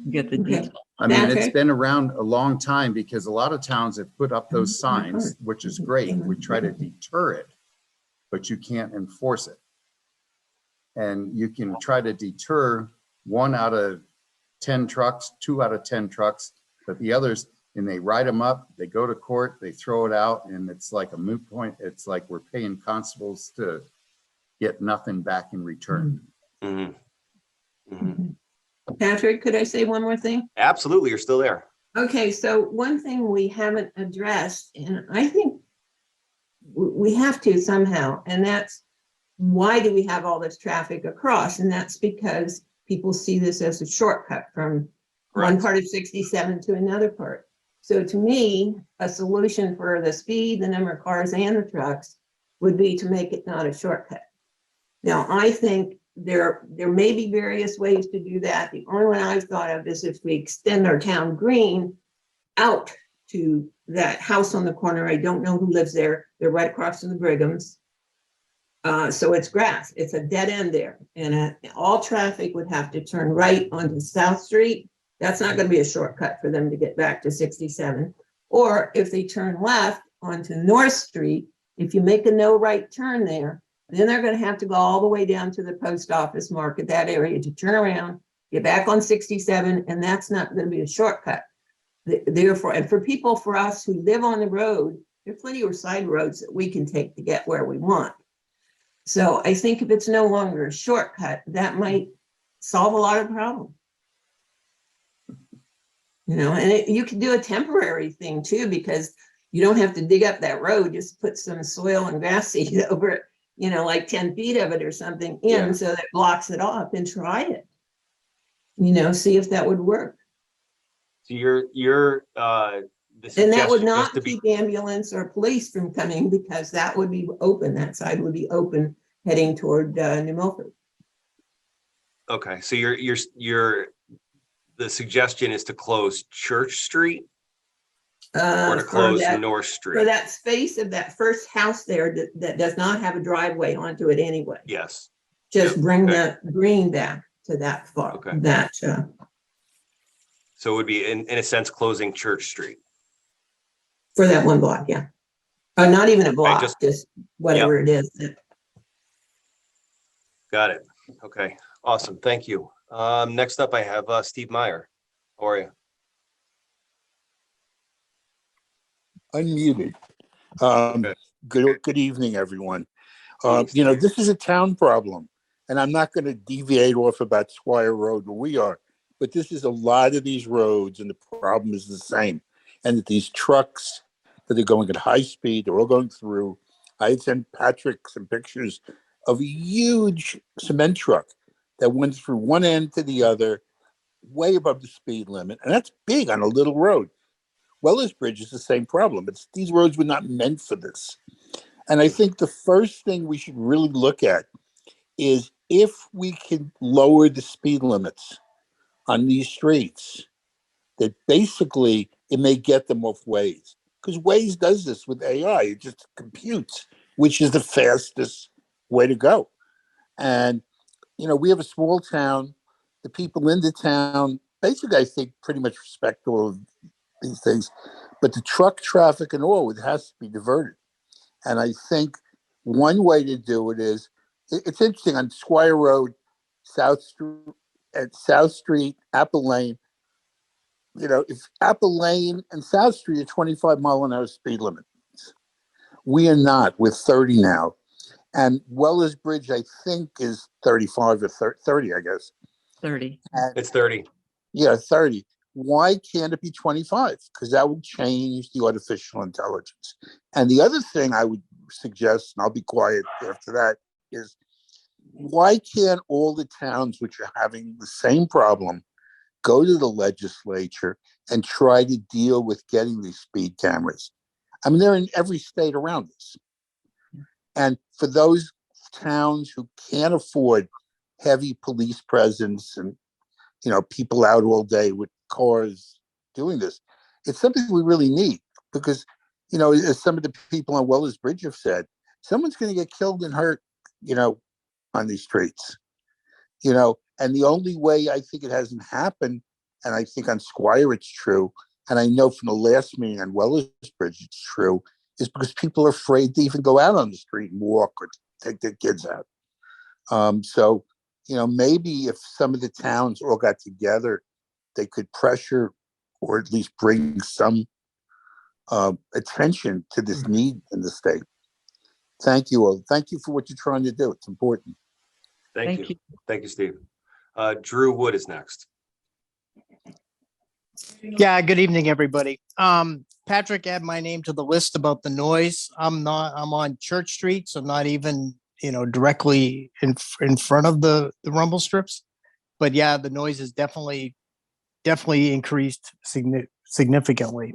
Get the details. I mean, it's been around a long time because a lot of towns have put up those signs, which is great. We try to deter it, but you can't enforce it. And you can try to deter 1 out of 10 trucks, 2 out of 10 trucks, but the others, and they write them up, they go to court, they throw it out, and it's like a moot point. It's like we're paying constables to get nothing back in return. Patrick, could I say one more thing? Absolutely, you're still there. Okay, so one thing we haven't addressed, and I think we have to somehow, and that's why do we have all this traffic across? And that's because people see this as a shortcut from one part of 67 to another part. So to me, a solution for the speed, the number of cars and the trucks would be to make it not a shortcut. Now, I think there may be various ways to do that. The only one I've thought of is if we extend our town green out to that house on the corner. I don't know who lives there. They're right across from the Brighams. So it's grass. It's a dead end there. And all traffic would have to turn right onto South Street. That's not going to be a shortcut for them to get back to 67. Or if they turn left onto North Street, if you make a no right turn there, then they're going to have to go all the way down to the post office market, that area, to turn around, get back on 67, and that's not going to be a shortcut. Therefore, and for people, for us who live on the road, there are plenty of side roads that we can take to get where we want. So I think if it's no longer a shortcut, that might solve a lot of problems. You know, and you can do a temporary thing too, because you don't have to dig up that road, just put some soil and grass seed over it, you know, like 10 feet of it or something Yeah. in, so that blocks it off, and try it. You know, see if that would work. So you're the And that would suggestion, just not to be, keep ambulance or police from coming, because that would be open, that side would be open heading toward New Milford. okay, so the suggestion is to close Church Street or to For close that- North For Street? that space of that first house there that does not have a driveway onto it anyway. Yes. Just Yep, bring okay. the green back to that far, Okay. that, So it would be in a sense, closing Church Street. for that one block, yeah. Not even a block, just- just whatever it is. Got it. Okay, awesome. Thank you. Next up, I have Steve Meyer. How are you? Unmuted. Okay. Good evening, everyone. You know, this is a town problem, and I'm not going to deviate off about Squire Road where we are, but this is a lot of these roads, and the problem is the same. And that these trucks that are going at high speed, they're all going through. I had sent Patrick some pictures of a huge cement truck that went through one end to the other, way above the speed limit, and that's big on a little road. Weller's Bridge is the same problem. These roads were not meant for this. And I think the first thing we should really look at is if we can lower the speed limits on these streets, that basically it may get them off Waze. Because Waze does this with AI. It just computes which is the fastest way to go. And, you know, we have a small town. The people in the town, basically, I think, pretty much respect all of these things, but the truck traffic and all, it has to be diverted. And I think one way to do it is, it's interesting on Squire Road, South Street, Apple Lane. You know, if Apple Lane and South Street are 25-mile-an-hour speed limits, we are not. We're 30 now. And Weller's Bridge, I think, is 35 or 30, I guess. 30. And, It's 30. yeah, 30. Why can't it be 25? Because that would change the artificial intelligence. And the other thing I would suggest, and I'll be quiet after that, is why can't all the towns which are having the same problem go to the legislature and try to deal with getting these speed cameras? I mean, they're in every state around us. And for those towns who can't afford heavy police presence and, you know, people out all day with cars doing this, it's something we really need, because, you know, as some of the people on Weller's Bridge have said, someone's going to get killed and hurt, you know, on these streets, you know, and the only way I think it hasn't happened, and I think on Squire it's true, and I know from the last meeting on Weller's Bridge it's true, is because people are afraid to even go out on the street and walk or take their kids out. So, you know, maybe if some of the towns all got together, they could pressure or at least bring some attention to this need in the state. Thank you all. Thank you for what you're trying to do. It's important. Thank you. Thank you, Steve. Drew Wood is next. Yeah, good evening, everybody. Patrick, add my name to the list about the noise. I'm on Church Street, so not even, you know, directly in front of the rumble strips. But yeah, the noise is definitely increased significantly.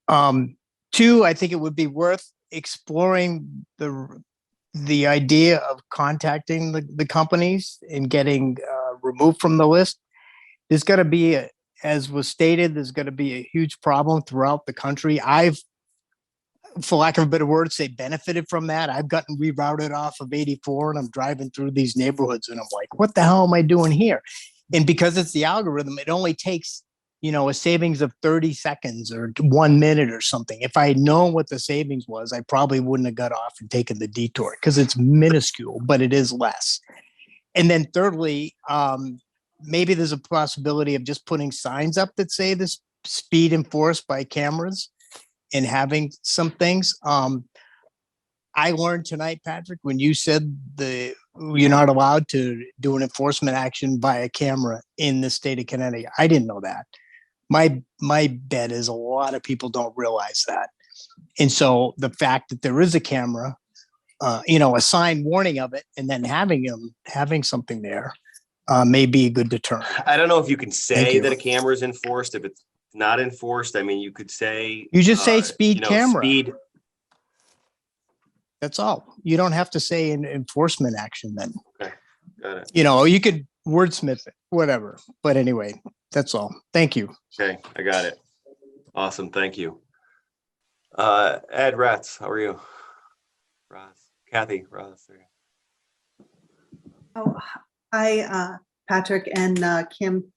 Two, I think it would be worth exploring the idea of contacting the companies and getting removed from the list. There's going to be, as was stated, there's going to be a huge problem throughout the country. I've, for lack of a better word, say benefited from that. I've gotten rerouted off of 84 and I'm driving through these neighborhoods and I'm like, what the hell am I doing here? And because it's the algorithm, it only takes, you know, a savings of 30 seconds or 1 minute or something. If I had known what the savings was, I probably wouldn't have got off and taken the detour, because it's minuscule, but it is less. And then thirdly, maybe there's a possibility of just putting signs up that say this speed enforced by cameras and having some things. I learned tonight, Patrick, when you said you're not allowed to do an enforcement action via camera in the state of Connecticut. I didn't know that. My bet is a lot of people don't realize that. And so the fact that there is a camera, a sign warning of it, and then having something there may be a good deterrent. I don't know if you can Thank say you. that a camera is enforced. If it's not enforced, I mean, you could say. You just say speed you know, camera. Speed. That's all. You don't have to say an enforcement action then. Okay, got it. You could wordsmith it, whatever. But anyway, that's all. Thank you. Okay, I got it. Awesome, thank you. Ed Ratz, how are you? Kathy, Ross. Oh, hi, Patrick and Kim.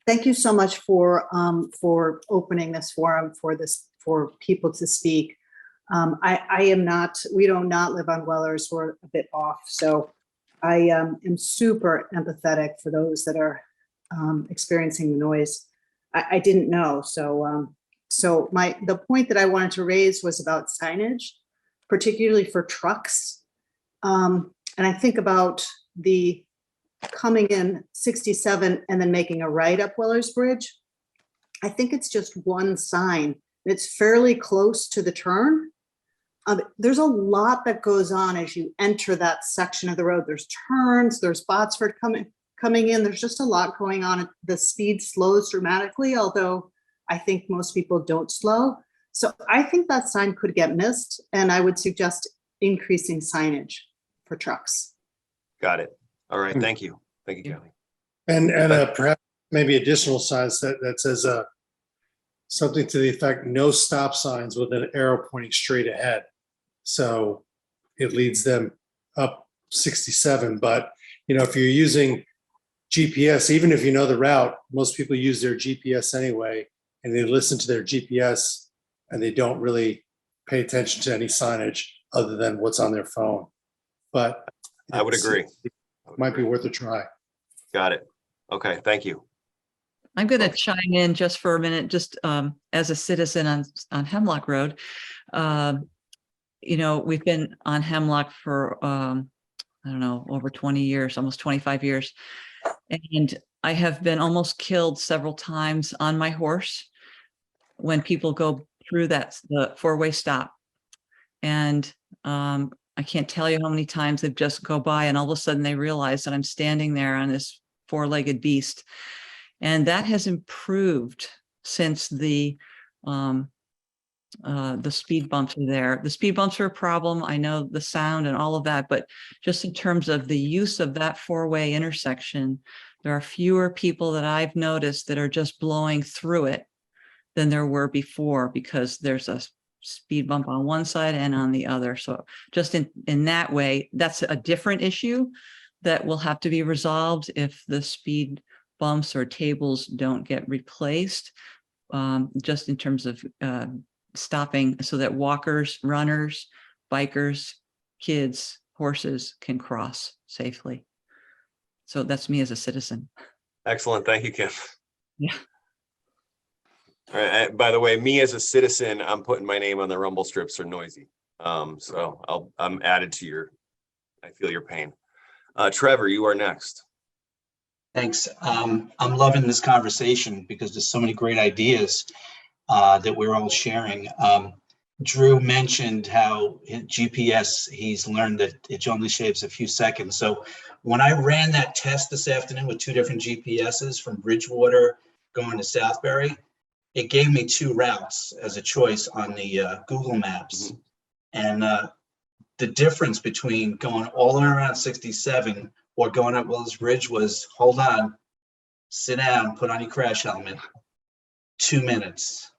Thank you so much for opening this forum for people to speak. We do not live on Wellers. We're a bit off. So I am super empathetic for those that are experiencing the noise. I didn't know. So the point that I wanted to raise was about signage, particularly for trucks. And I think about the coming in 67 and then making a right up Wellers Bridge. I think it's just one sign. It's fairly close to the turn. There's a lot that goes on as you enter that section of the road. There's turns, there's Botsford coming in. There's just a lot going on. The speed slows dramatically, although I think most people don't slow. So I think that sign could get missed, and I would suggest increasing signage for trucks. Got it. All right, thank you. Thank you, Kathy. And perhaps maybe additional signs that says something to the effect, no stop signs with an arrow pointing straight ahead. So it leads them up 67. But, if you're using GPS, even if you know the route, most people use their GPS anyway, and they listen to their GPS and they don't really pay attention to any signage other than what's on their phone. But I would agree. It might be worth a try. Got it. Okay, thank you. I'm going to chime in just for a minute, just as a citizen on Hemlock Road. We've been on Hemlock for, I don't know, over 20 years, almost 25 years. And I have been almost killed several times on my horse when people go through the four-way stop. And I can't tell you how many times they've just go by and all of a sudden they realize that I'm standing there on this four-legged beast. And that has improved since the speed bumps are there. The speed bumps are a problem. I know the sound and all of that, but just in terms of the use of that four-way intersection, there are fewer people that I've noticed that are just blowing through it than there were before, because there's a speed bump on one side and on the other. So just in that way, that's a different issue that will have to be resolved if the speed bumps or tables don't get replaced, just in terms of stopping so that walkers, runners, bikers, kids, horses can cross safely. So that's me as a citizen. Excellent. Thank you, Kim. Yeah. All right. By the way, me as a citizen, I'm putting my name on the rumble strips are noisy. So I'm added to I feel your pain. Trevor, you are next. Thanks. I'm loving this conversation because there's so many great ideas that we're all sharing. Drew mentioned how in GPS, he's learned that it only shaves a few seconds. So when I ran that test this afternoon with 2 different GPSs from Bridgewater going to Southbury, it gave me 2 routes as a choice on the Google Maps. And the difference between going all the way around 67 or going up Wellers Bridge was, hold on, sit down, put on your crash helmet, 2 minutes.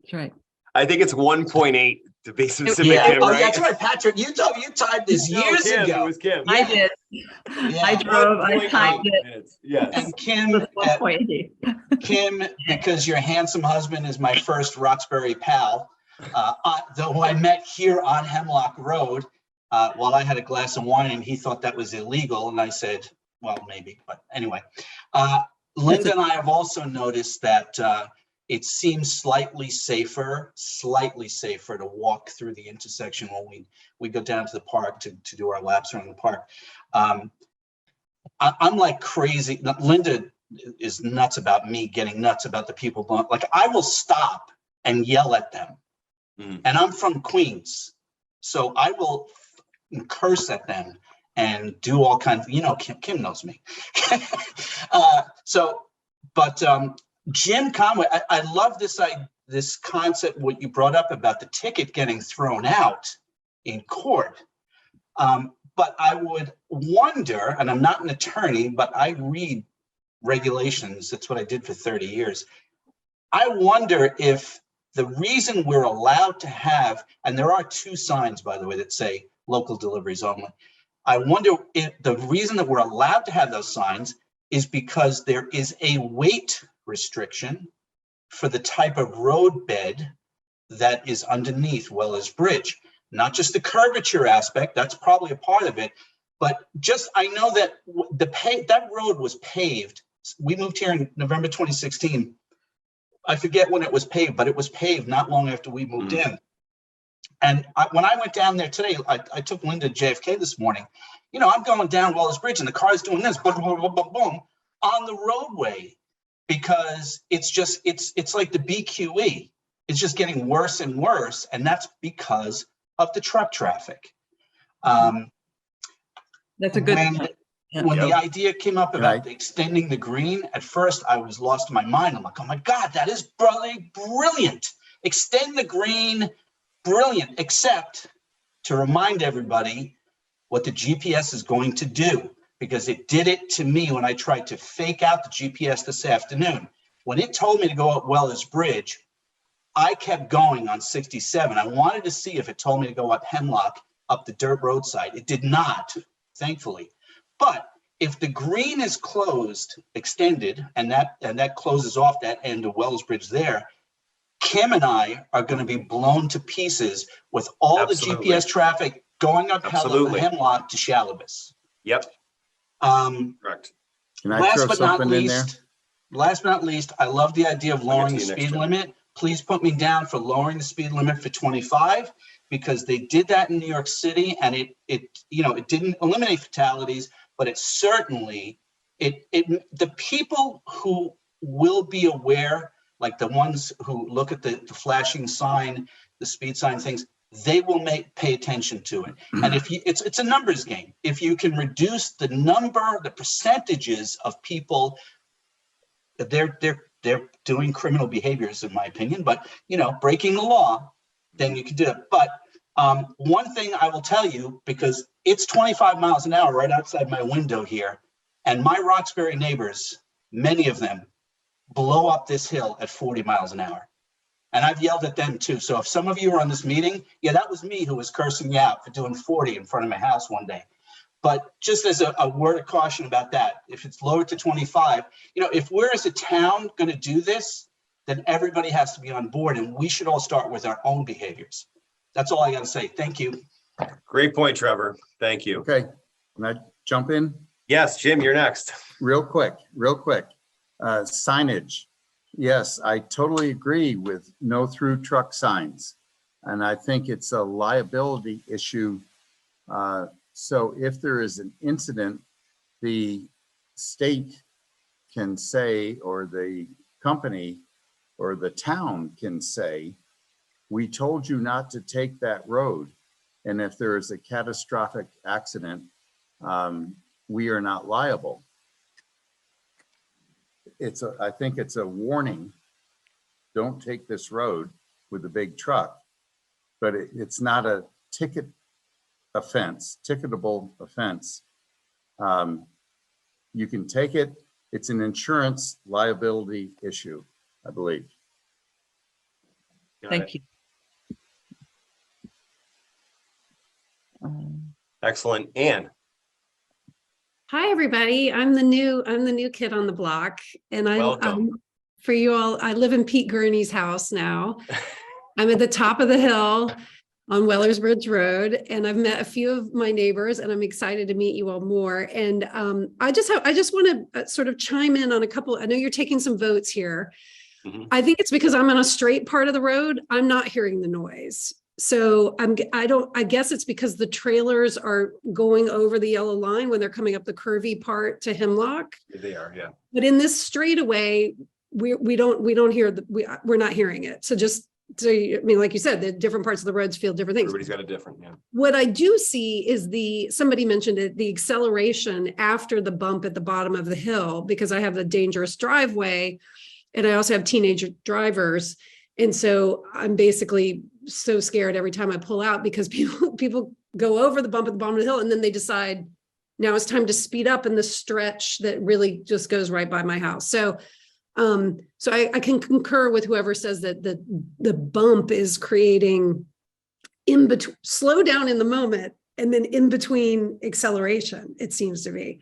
That's right. I think it's 1.8 to be specific. Yeah. Kim, right? That's right, Patrick. You timed this years Kim, ago. It was Kim. I did. Yeah. I drove, I timed it. Yes. And Kim, because your handsome husband is my first Roxbury pal, though I met here on Hemlock Road while I had a glass of wine, and he thought that was illegal. And I said, well, maybe, but anyway. Linda and I have also noticed that it seems slightly safer to walk through the intersection when we go down to the park to do our laps around the park. I'm like crazy. Linda is nuts about me getting nuts about the people going, like I will stop and yell at them. And I'm from Queens, so I will curse at them and do all kinds of, Kim knows me. Jim Conway, I love this concept, what you brought up about the ticket getting thrown out in court. But I would wonder, and I'm not an attorney, but I read regulations. That's what I did for 30 years. I wonder if the reason we're allowed to have, and there are 2 signs, by the way, that say local deliveries only. I wonder if the reason that we're allowed to have those signs is because there is a weight restriction for the type of road bed that is underneath Weller's Bridge. Not just the curvature aspect, that's probably a part of it, but just, I know that that road was paved. We moved here in November 2016. I forget when it was paved, but it was paved not long after we moved in. And when I went down there today, I took Linda to JFK this morning. I'm going down Weller's Bridge and the car's doing this, boom, boom, boom, boom, boom, on the roadway, because it's like the BQE. It's just getting worse and worse, and that's because of the truck traffic. That's a good point. When the idea came up about extending the green, at first I was lost in my mind. I'm like, oh my God, that is brilliant. Extend the green, brilliant, except to remind everybody what the GPS is going to do, because it did it to me when I tried to fake out the GPS this afternoon. When it told me to go up Weller's Bridge, I kept going on 67. I wanted to see if it told me to go up Hemlock, up the dirt roadside. It did not, thankfully. But if the green is closed, extended, and that closes off that end of Weller's Bridge there, Kim and I are going to be blown to pieces with all the GPS traffic going up Hemlock to Shalabus. Yep. Correct. Can I throw something in there? Last but not least, I love the idea of lowering the speed limit. Please put me down for lowering the speed limit for 25, because they did that in New York City, and it didn't eliminate fatalities, but it certainly, the people who will be aware, like the ones who look at the flashing sign, the speed sign things, they will pay attention to it. And if it's a numbers game. If you can reduce the percentages of people, they're doing criminal behaviors, in my opinion, but breaking the law, then you can do it. But one thing I will tell you, because it's 25 miles an hour right outside my window here, and my Roxbury neighbors, many of them, blow up this hill at 40 miles an hour. And I've yelled at them too. So if some of you were on this meeting, yeah, that was me who was cursing you out for doing 40 in front of my house one day. But just as a word of caution about that, if it's lowered to 25, if we're as a town going to do this, then everybody has to be on board, and we should all start with our own behaviors. That's all I got to say. Thank you. Great point, Trevor. Thank you. Okay. Can I jump in? Yes, Jim, you're next. Real quick. Signage. Yes, I totally agree with no through truck signs. And I think it's a liability issue. So if there is an incident, the state can say, or the company or the town can say, we told you not to take that road. And if there is a catastrophic accident, we are not liable. I think it's a warning. Don't take this road with a big truck, but it's not a ticketable offense. You can take it. It's an insurance liability issue, I believe. Thank you. Excellent. Anne. Hi, everybody. I'm the new kid on the block, and for you all, I live in Pete Gurney's house now. I'm at the top of the hill on Weller's Bridge Road, and I've met a few of my neighbors, and I'm excited to meet you all more. And I just want to sort of chime in on a couple. I know you're taking some votes here. I think it's because I'm on a straight part of the road. I'm not hearing the noise. So I guess it's because the trailers are going over the yellow line when they're coming up the curvy part to Hemlock. They are, yeah. But in this straightaway, we don't hear we're not hearing it. So I mean, like you said, the different parts of the roads feel different things. Everybody's got a different, yeah. What I do see is somebody mentioned it, the acceleration after the bump at the bottom of the hill, because I have the dangerous driveway and I also have teenage drivers. And so I'm basically so scared every time I pull out because people go over the bump at the bottom of the hill and then they decide now it's time to speed up in the stretch that really just goes right by my house. So I can concur with whoever says that the bump is creating in between, slow down in the moment and then in between acceleration, it seems to be.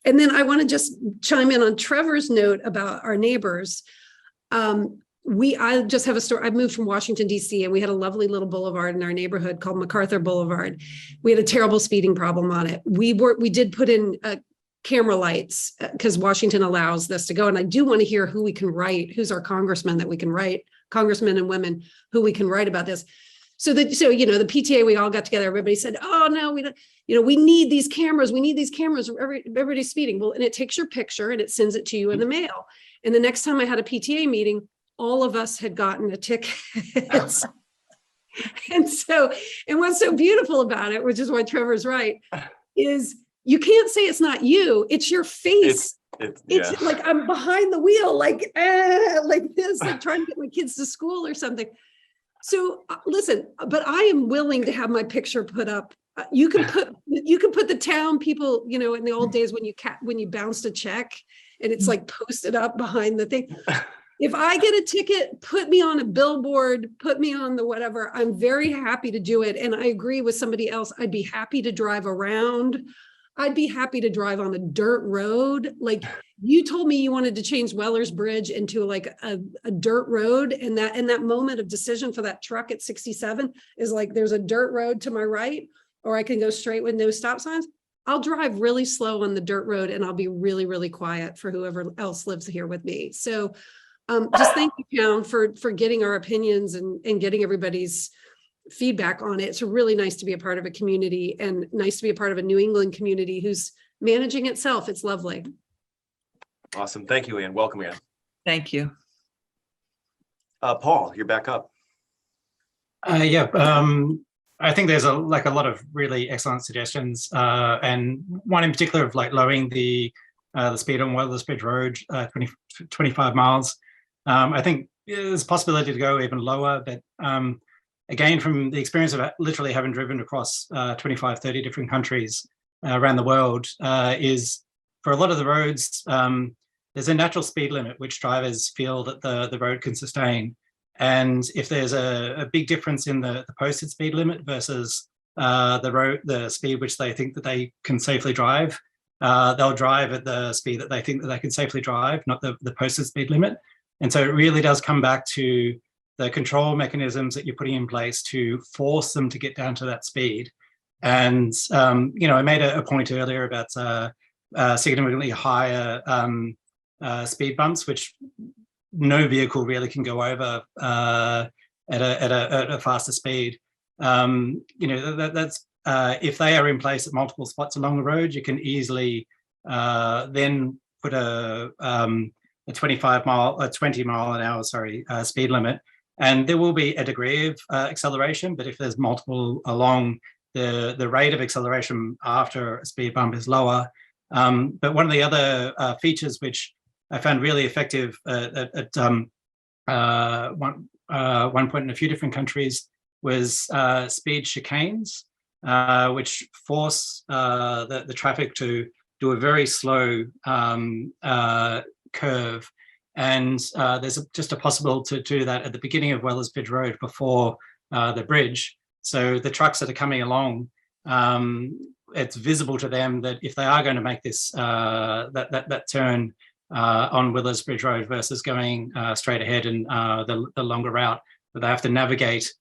And then I want to just chime in on Trevor's note about our neighbors. I just have a story. I moved from Washington, D.C., and we had a lovely little boulevard in our neighborhood called MacArthur Boulevard. We had a terrible speeding problem on it. We did put in camera lights because Washington allows this to go. And I do want to hear who we can write, who's our congressman that we can write, congressmen and women who we can write about this. So the PTA, we all got together, everybody said, oh no, we don't, we need these cameras. We need these cameras. Everybody's speeding. Well, and it takes your picture and it sends it to you in the mail. And the next time I had a PTA meeting, all of us had gotten a ticket. And what's so beautiful about it, which is why Trevor's right, is you can't say it's not you, it's your face. It's like I'm behind the wheel, like this, like trying to get my kids to school or something. So listen, but I am willing to have my picture put up. You can put the town people, in the old days when you bounced a check and it's like posted up behind the thing. If I get a ticket, put me on a billboard, put me on the whatever, I'm very happy to do it. And I agree with somebody else. I'd be happy to drive around. I'd be happy to drive on a dirt road. Like you told me you wanted to change Weller's Bridge into like a dirt road. And that moment of decision for that truck at 67 is like, there's a dirt road to my right, or I can go straight with no stop signs. I'll drive really slow on the dirt road and I'll be really, really quiet for whoever else lives here with me. So just thank you, Town, for getting our opinions and getting everybody's feedback on it. It's really nice to be a part of a community and nice to be a part of a New England community who's managing itself. It's lovely. Awesome. Thank you, Ann. Welcome, Ann. Thank you. Paul, you're back up. I think there's a lot of really excellent suggestions, and one in particular of like lowering the speed on Weller's Bridge Road, 25 miles. I think there's a possibility to go even lower, but again, from the experience of literally having driven across 25, 30 different countries around the world, is for a lot of the roads, there's a natural speed limit which drivers feel that the road can sustain. And if there's a big difference in the posted speed limit versus the speed which they think that they can safely drive, they'll drive at the speed that they think that they can safely drive, not the posted speed limit. And so it really does come back to the control mechanisms that you're putting in place to force them to get down to that speed. And, I made a point earlier about significantly higher speed bumps, which no vehicle really can go over at a faster speed. That's if they are in place at multiple spots along the road, you can easily then put a 20 mile an hour, speed limit. And there will be a degree of acceleration, but if there's multiple along, the rate of acceleration after a speed bump is lower. But one of the other features which I found really effective at one point in a few different countries was speed chicanes, which force the traffic to do a very slow curve. And there's just a possibility to do that at the beginning of Weller's Bridge Road before the bridge. So the trucks that are coming along, it's visible to them that if they are going to make this that turn on Weller's Bridge Road versus going straight ahead and the longer route, that they have to navigate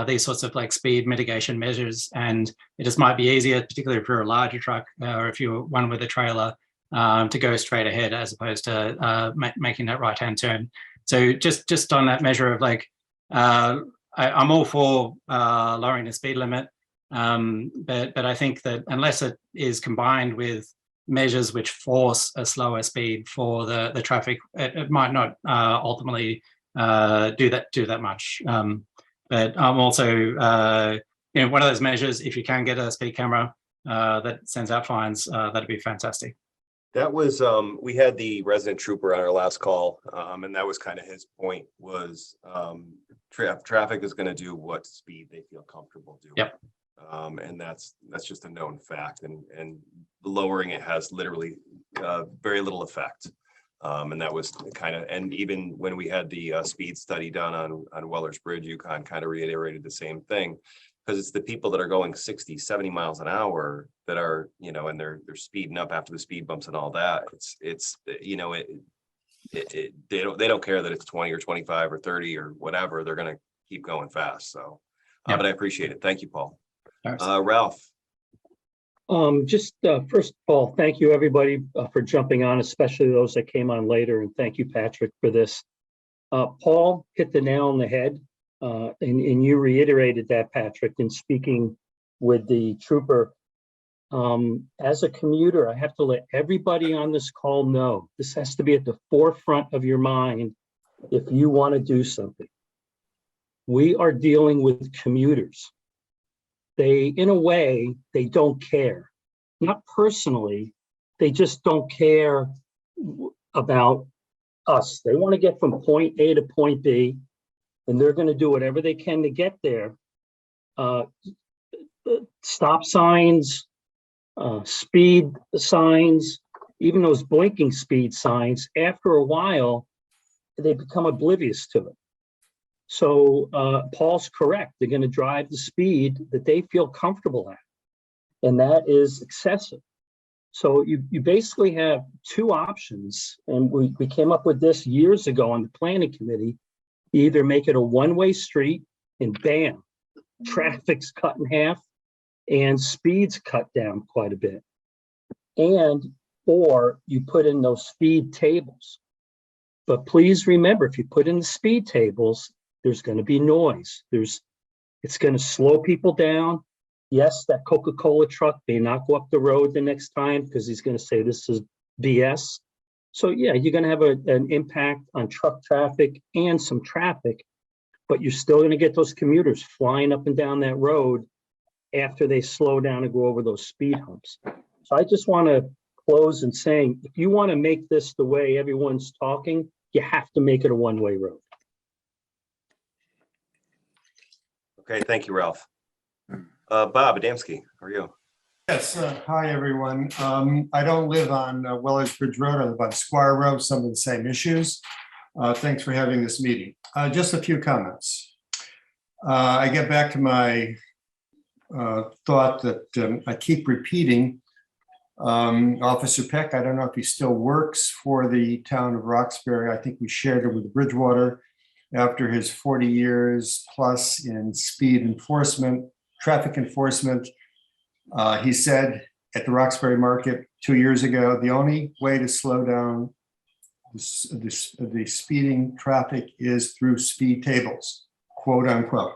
these sorts of like speed mitigation measures. And it just might be easier, particularly if you're a larger truck or if you're one with a trailer, to go straight ahead as opposed to making that right-hand turn. So just on that measure of like, I'm all for lowering the speed limit, but I think that unless it is combined with measures which force a slower speed for the traffic, it might not ultimately do that much. But I'm also, one of those measures, if you can get a speed camera that sends out fines, that'd be fantastic. That was, we had the resident trooper on our last call, and that was kind of his point was traffic is going to do what speed they feel comfortable doing. Yep. And that's just a known fact, and lowering it has literally very little effect. And that was kind of, and even when we had the speed study done on Weller's Bridge, UConn kind of reiterated the same thing, because it's the people that are going 60, 70 miles an hour that are, and they're speeding up after the speed bumps and all that. They don't care that it's 20 or 25 or 30 or whatever. They're going to keep going fast. So, but I appreciate it. Thank you, Paul. Ralph. First of all, thank you everybody for jumping on, especially those that came on later, and thank you, Patrick, for this. Paul hit the nail on the head, and you reiterated that, Patrick, in speaking with the trooper. As a commuter, I have to let everybody on this call know this has to be at the forefront of your mind if you want to do something. We are dealing with commuters. They, in a way, they don't care. Not personally, they just don't care about us. They want to get from point A to point B, and they're going to do whatever they can to get there. Stop signs, speed signs, even those blinking speed signs, after a while, they become oblivious to it. So Paul's correct. They're going to drive the speed that they feel comfortable at, and that is excessive. So you basically have two options, and we came up with this years ago on the planning committee. You either make it a one-way street and bam, traffic's cut in half and speeds cut down quite a bit, or you put in those speed tables. But please remember, if you put in the speed tables, there's going to be noise. It's going to slow people down. Yes, that Coca-Cola truck may not go up the road the next time because he's going to say this is BS. So yeah, you're going to have an impact on truck traffic and some traffic, but you're still going to get those commuters flying up and down that road after they slow down and go over those speed humps. So I just want to close in saying, if you want to make this the way everyone's talking, you have to make it a one-way road. Okay, thank you, Ralph. Bob Adamski, how are you? Yes, hi, everyone. I don't live on Weller's Bridge Road. I live on Squire Road, some of the same issues. Thanks for having this meeting. Just a few comments. I get back to my thought that I keep repeating. Officer Peck, I don't know if he still works for the town of Roxbury. I think we shared it with Bridgewater after his 40 years plus in speed enforcement, traffic enforcement. He said at the Roxbury Market 2 years ago, the only way to slow down the speeding traffic is through speed tables, quote unquote.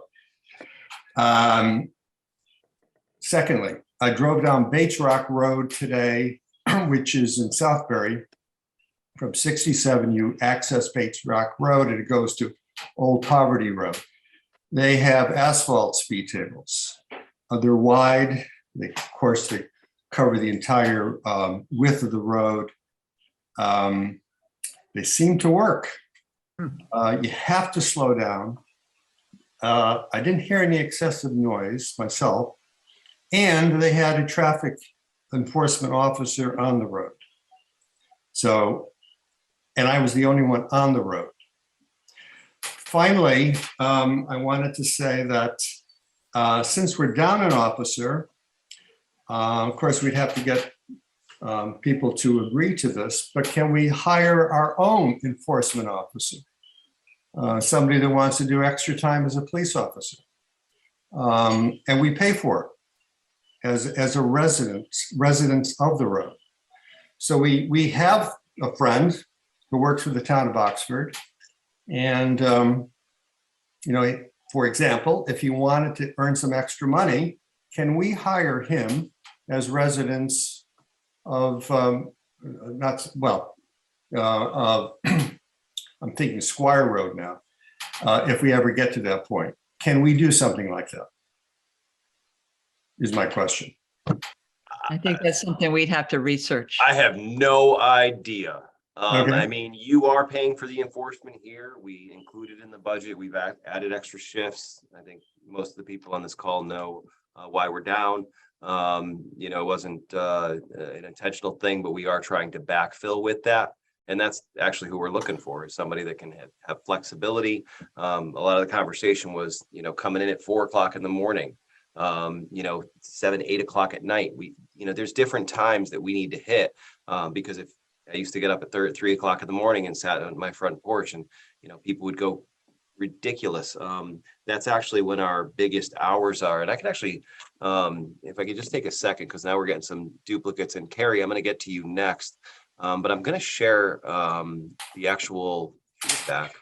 Secondly, I drove down Bates Rock Road today, which is in Southbury. From 67, you access Bates Rock Road and it goes to Old Poverty Road. They have asphalt speed tables. They're wide. Of course, they cover the entire width of the road. They seem to work. You have to slow down. I didn't hear any excessive noise myself. And they had a traffic enforcement officer on the road. So, and I was the only one on the road. Finally, I wanted to say that since we're down an officer, of course, we'd have to get people to agree to this, but can we hire our own enforcement officer? Somebody that wants to do extra time as a police officer. And we pay for it as a residents of the road. So we have a friend who works for the town of Oxford. And, you know, for example, if he wanted to earn some extra money, can we hire him as residents of, I'm thinking Squire Road now, if we ever get to that point. Can we do something like that? Is my question. I think that's something we'd have to research. I have no idea. Okay. I mean, you are paying for the enforcement here. We included in the budget. We've added extra shifts. I think most of the people on this call know why we're down. You know, it wasn't an intentional thing, but we are trying to backfill with that. And that's actually who we're looking for, is somebody that can have flexibility. A lot of the conversation was, you know, coming in at 4 o'clock in the morning, you know, 7, 8 o'clock at night. You know, there's different times that we need to hit, because if I used to get up at 3 o'clock in the morning and sat on my front porch, and, you know, people would go ridiculous. That's actually when our biggest hours are. And I can actually, if I could just take a second, because now we're getting some duplicates. And Carrie, I'm going to get to you next. But I'm going to share the actual feedback.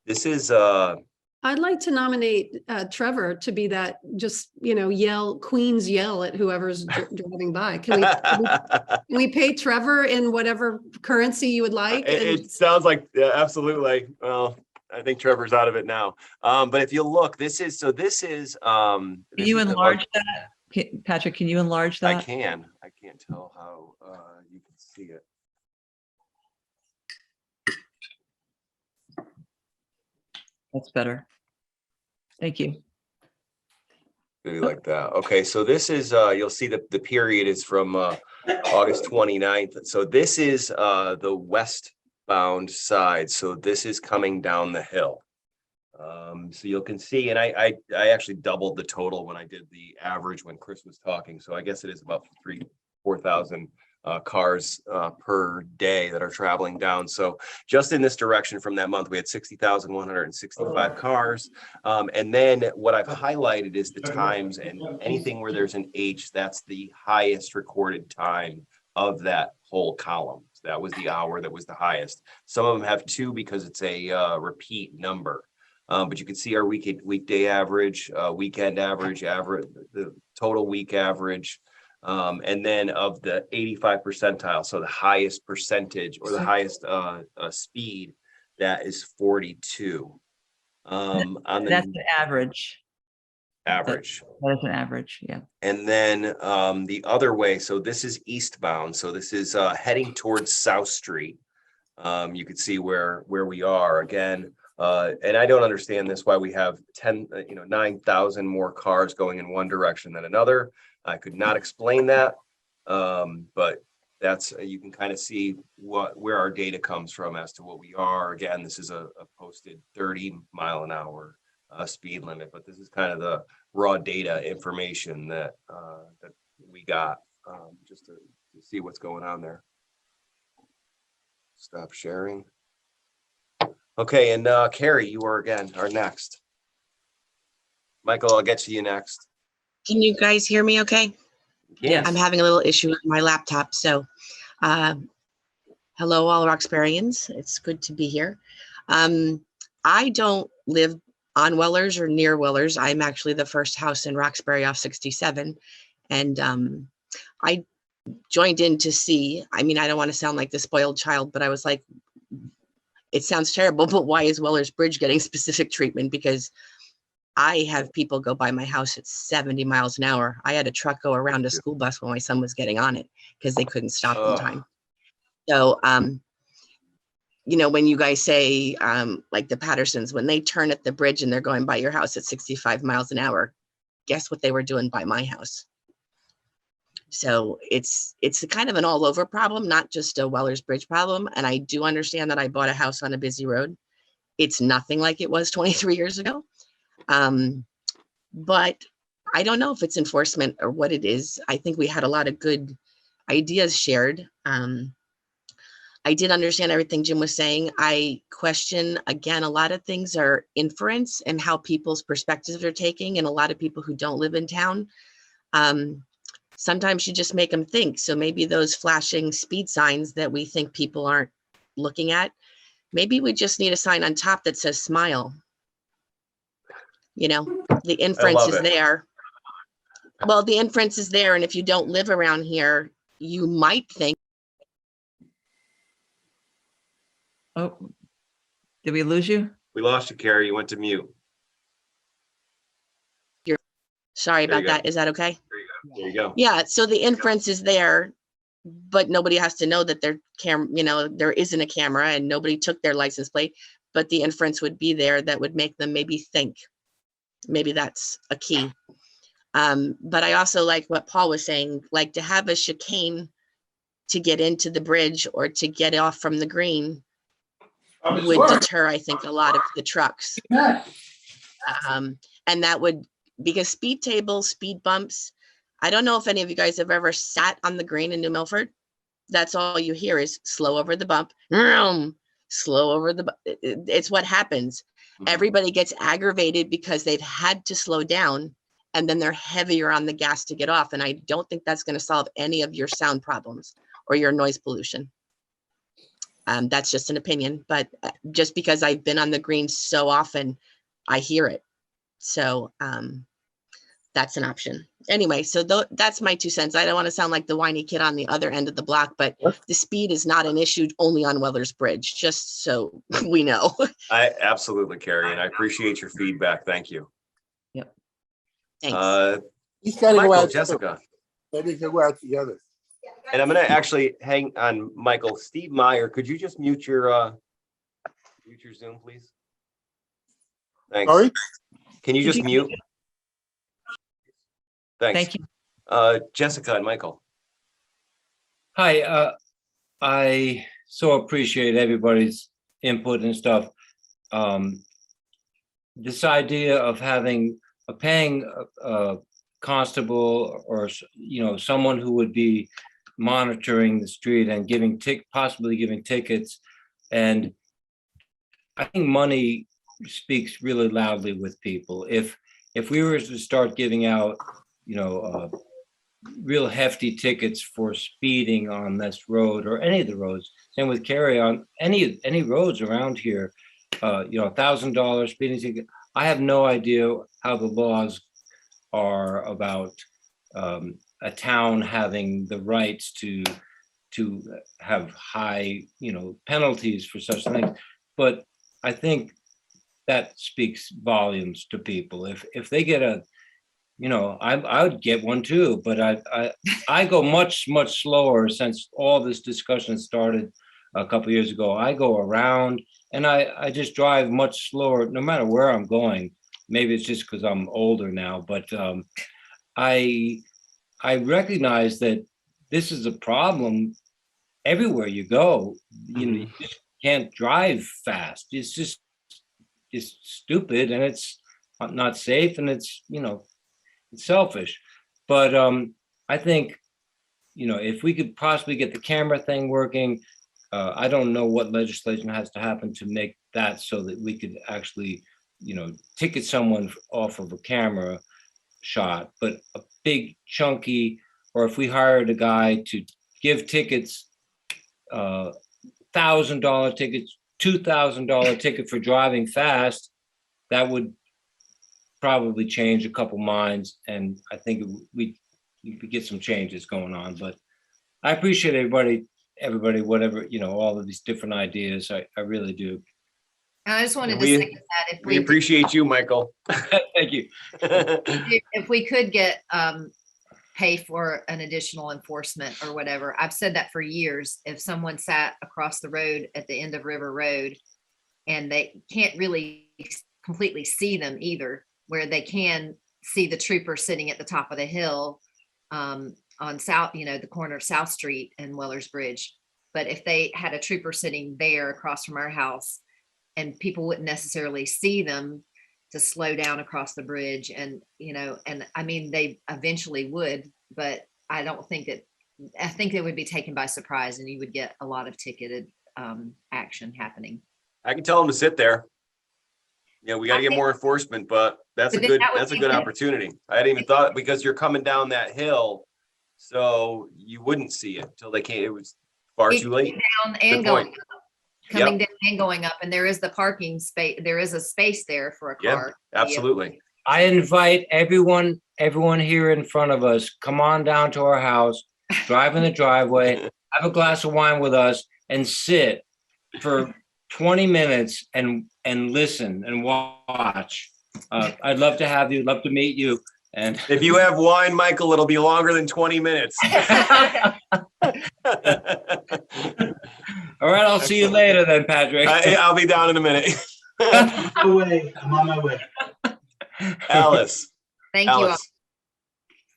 This is I'd like to nominate Trevor to be that, just, you know, Queen's yell at whoever's driving by. Can we pay Trevor in whatever currency you would like? It sounds like, yeah, absolutely. Well, I think Trevor's out of it now. But if you look, this is. Can you enlarge that? Patrick, can you enlarge that? I can. I can't tell how you can see it. That's better. Thank you. Maybe like that. Okay, so this is, you'll see that the period is from August 29th. So this is the westbound side. So this is coming down the hill. So you can see, and I actually doubled the total when I did the average when Chris was talking. So I guess it is about 4,000 cars per day that are traveling down. So just in this direction from that month, we had 60,165 cars. And then what I've highlighted is the times, and anything where there's an H, that's the highest recorded time of that whole column. So that was the hour that was the highest. Some of them have 2 because it's a repeat number. But you can see our weekday average, weekend average, the total week average. And then of the 85 percentile, so the highest percentage or the highest speed, that is 42. That's the average. Average. That's an average, yeah. And then the other way, so this is eastbound. So this is heading towards South Street. You can see where we are again. And I don't understand this, why we have 9,000 more cars going in one direction than another. I could not explain that, but that's, you can kind of see where our data comes from as to what we are. Again, this is a posted 30-mile-an-hour speed limit, but this is kind of the raw data information that we got, just to see what's going on there. Stop sharing. Okay, and Carrie, you are next. Michael, I'll get to you next. Can you guys hear me okay? Yes. I'm having a little issue with my laptop. So hello, all Roxburyans. It's good to be here. I don't live on Wellers or near Wellers. I'm actually the first house in Roxbury off 67. And I joined in to see, I mean, I don't want to sound like the spoiled child, but I was like, it sounds terrible, but why is Wellers Bridge getting specific treatment? Because I have people go by my house at 70 miles an hour. I had a truck go around a school bus when my son was getting on it because they couldn't stop in time. So, you know, when you guys say, like the Pattersons, when they turn at the bridge and they're going by your house at 65 miles an hour, guess what they were doing by my house? So it's a kind of an all over problem, not just a Wellers Bridge problem. And I do understand that I bought a house on a busy road. It's nothing like it was 23 years ago. But I don't know if it's enforcement or what it is. I think we had a lot of good ideas shared. I did understand everything Jim was saying. I question, again, a lot of things are inference and how people's perspectives are taking, and a lot of people who don't live in town. Sometimes you just make them think. So maybe those flashing speed signs that we think people aren't looking at, Maybe we just need a sign on top that says smile. You know, the inference love is it. there. Well, the inference is there, and if you don't live around here, you might think. Oh, did we lose you? We lost you, Carrie. You went to mute. Sorry There about you go. that. Is that okay? There you go. Yeah, so the inference is there, but nobody has to know that their there isn't a camera and nobody took their license plate, but the inference would be there that would make them maybe think. Maybe that's a key. But I also like what Paul was saying, like to have a chicane to get into the bridge or to get off from the green would deter, I think, a lot of the trucks. And that would, because speed tables, speed bumps, I don't know if any of you guys have ever sat on the green in New Milford. That's all you hear is slow over the bump, slow over the bump. It's what happens. Everybody gets aggravated because they've had to slow down and then they're heavier on the gas to get off. And I don't think that's going to solve any of your sound problems or your noise pollution. That's just an opinion, but just because I've been on the green so often, I hear it. So that's an option. Anyway, so that's my 2 cents. I don't want to sound like the whiny kid on the other end of the block, but the speed is not an issue only on Weller's Bridge, just so we know. I absolutely, Carrie, and I appreciate your feedback. Thank you. Yep. Thanks. He's got to go Michael, out. Jessica. Maybe go out together. And I'm gonna actually hang on, Michael. Steve Meyer, could you just mute your Zoom, please? Thanks. Sorry? Can you just mute? Thanks. Thank you. Jessica and Michael. Hi, I so appreciate everybody's input and stuff. This idea of having paying a constable or someone who would be monitoring the street and possibly giving tickets, and I think money speaks really loudly with people. If we were to start giving out real hefty tickets for speeding on this road or any of the roads, same with Carrie, on any roads around here, $1,000 speeding ticket. I have no idea how the laws are about a town having the rights to have high penalties for such things, but I think that speaks volumes to people. If they get I would get one too, but I go much slower since all this discussion started a couple of years ago. I go around and I just drive much slower no matter where I'm going. Maybe it's just because I'm older now, but I recognize that this is a problem everywhere you go. You just can't drive fast. It's just stupid, and it's not safe, and it's it's selfish. But I think if we could possibly get the camera thing working, I don't know what legislation has to happen to make that so that we could actually ticket someone off of a camera shot, but a big chunky, or if we hired a guy to give tickets, $1,000 tickets, $2,000 ticket for driving fast, that would probably change a couple minds, and I think we could get some changes going on. But I appreciate everybody, whatever, all of these different ideas. I really do. I just wanted to second that. If we appreciate you, Michael. Thank you. If we could get pay for an additional enforcement or whatever, I've said that for years. If someone sat across the road at the end of River Road and they can't really completely see them either, where they can see the trooper sitting at the top of the hill on South, the corner of South Street and Weller's Bridge. But if they had a trooper sitting there across from our house, and people wouldn't necessarily see them to slow down across the bridge, and and I mean they eventually would, but I think they would be taken by surprise, and you would get a lot of ticketed action happening. I can tell them to sit there. We got to get more enforcement, but that's a good opportunity. I hadn't even thought, because you're coming down that hill, so you wouldn't see it till they came. It was far too late. Down and going up. coming down and going up, and there is the parking space, there is a space there for a Yeah, car. absolutely. I invite everyone here in front of us, come on down to our house, drive in the driveway, have a glass of wine with us, and sit for 20 minutes and listen and watch. I'd love to have you, love to meet you. And if you have wine, Michael, it'll be longer than 20 minutes. All right, I'll see you later then, Patrick. I'll be down in a minute. I'm on my way. Alice. Thank you all. Alice.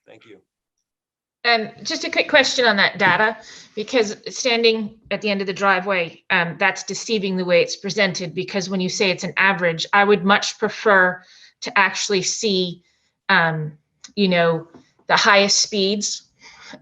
Thank you. Just a quick question on that data, because standing at the end of the driveway, that's deceiving the way it's presented, because when you say it's an average, I would much prefer to actually see, you know, the highest speeds.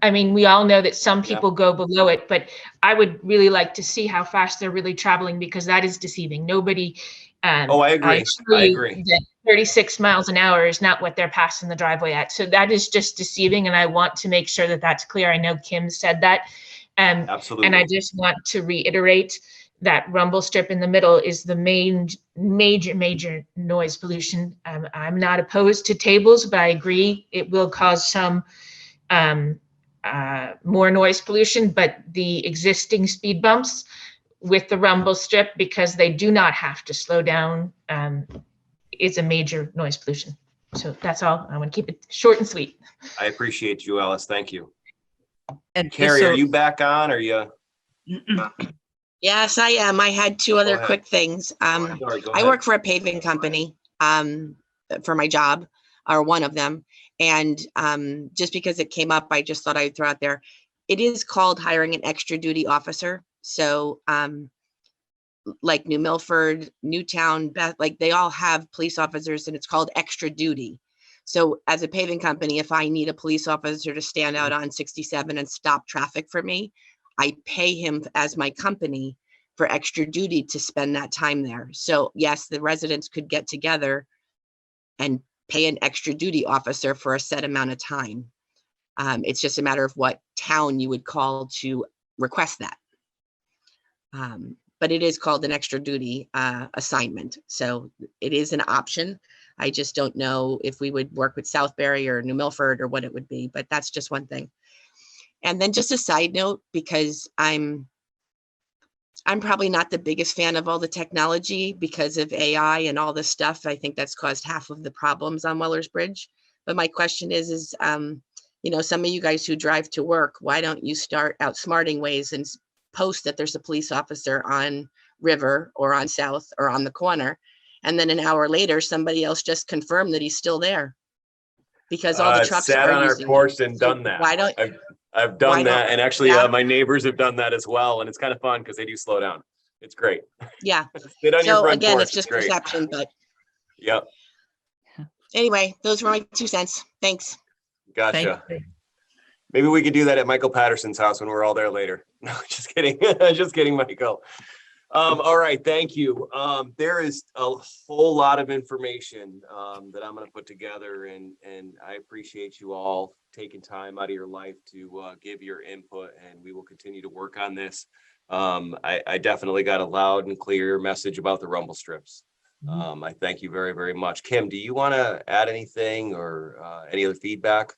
I mean, we all know that some people go below it, but I would really like to see how fast they're really traveling, because that is deceiving. Nobody. Oh, I agree. I agree. That 36 miles an hour is not what they're passing the driveway at. So that is just deceiving. And I want to make sure that that's clear. I know Kim said that. Absolutely. And I just want to reiterate that rumble strip in the middle is the major noise pollution. I'm not opposed to tables, but I agree it will cause some more noise pollution, but the existing speed bumps with the rumble strip, because they do not have to slow down, is a major noise pollution. So that's all. I want to keep it short and sweet. I appreciate you, Alice. Thank you. And Carrie, are you back on? Are you? Yes, I am. I had two other ahead. quick things. Sorry, go I ahead. work for a paving company for my job, or one of them. And just because it came up, I just thought I'd throw out there. It is called hiring an extra duty officer. So like New Milford, Newtown, Beth, like they all have police officers, and it's called extra duty. So as a paving company, if I need a police officer to stand out on 67 and stop traffic for me, I pay him as my company for extra duty to spend that time there. So yes, the residents could get together and pay an extra duty officer for a set amount of time. It's just a matter of what town you would call to request that. But it is called an extra duty assignment. So it is an option. I just don't know if we would work with Southbury or New Milford or what it would be, but that's just one thing. And then just a side note, because I'm probably not the biggest fan of all the technology because of AI and all this stuff. I think that's caused half of the problems on Weller's Bridge. But my question is, you know, some of you guys who drive to work, why don't you start outsmarting ways and post that there's a police officer on River or on South or on the corner, and then an hour later somebody else just confirmed that he's still there, because all the trucks sat are on our using porch it. and So done that. why don't I've done why that, don't- and actually, yeah. my neighbors have done that as well, and it's kind of fun because they do slow down. It's great. Yeah. Sit on your So front again, porch. it's just great. perception, but Yep. anyway, those were my 2 cents. Thanks. Gotcha. Maybe we could do that at Michael Patterson's house when we're all there later. No, just kidding. Just kidding, Michael. All right, thank you. There is a whole lot of information that I'm going to put together, and I appreciate you all taking time out of your life to give your input, and we will continue to work on this. I definitely got a loud and clear message about the rumble strips. I thank you very, very much. Kim, do you want to add anything or any other feedback?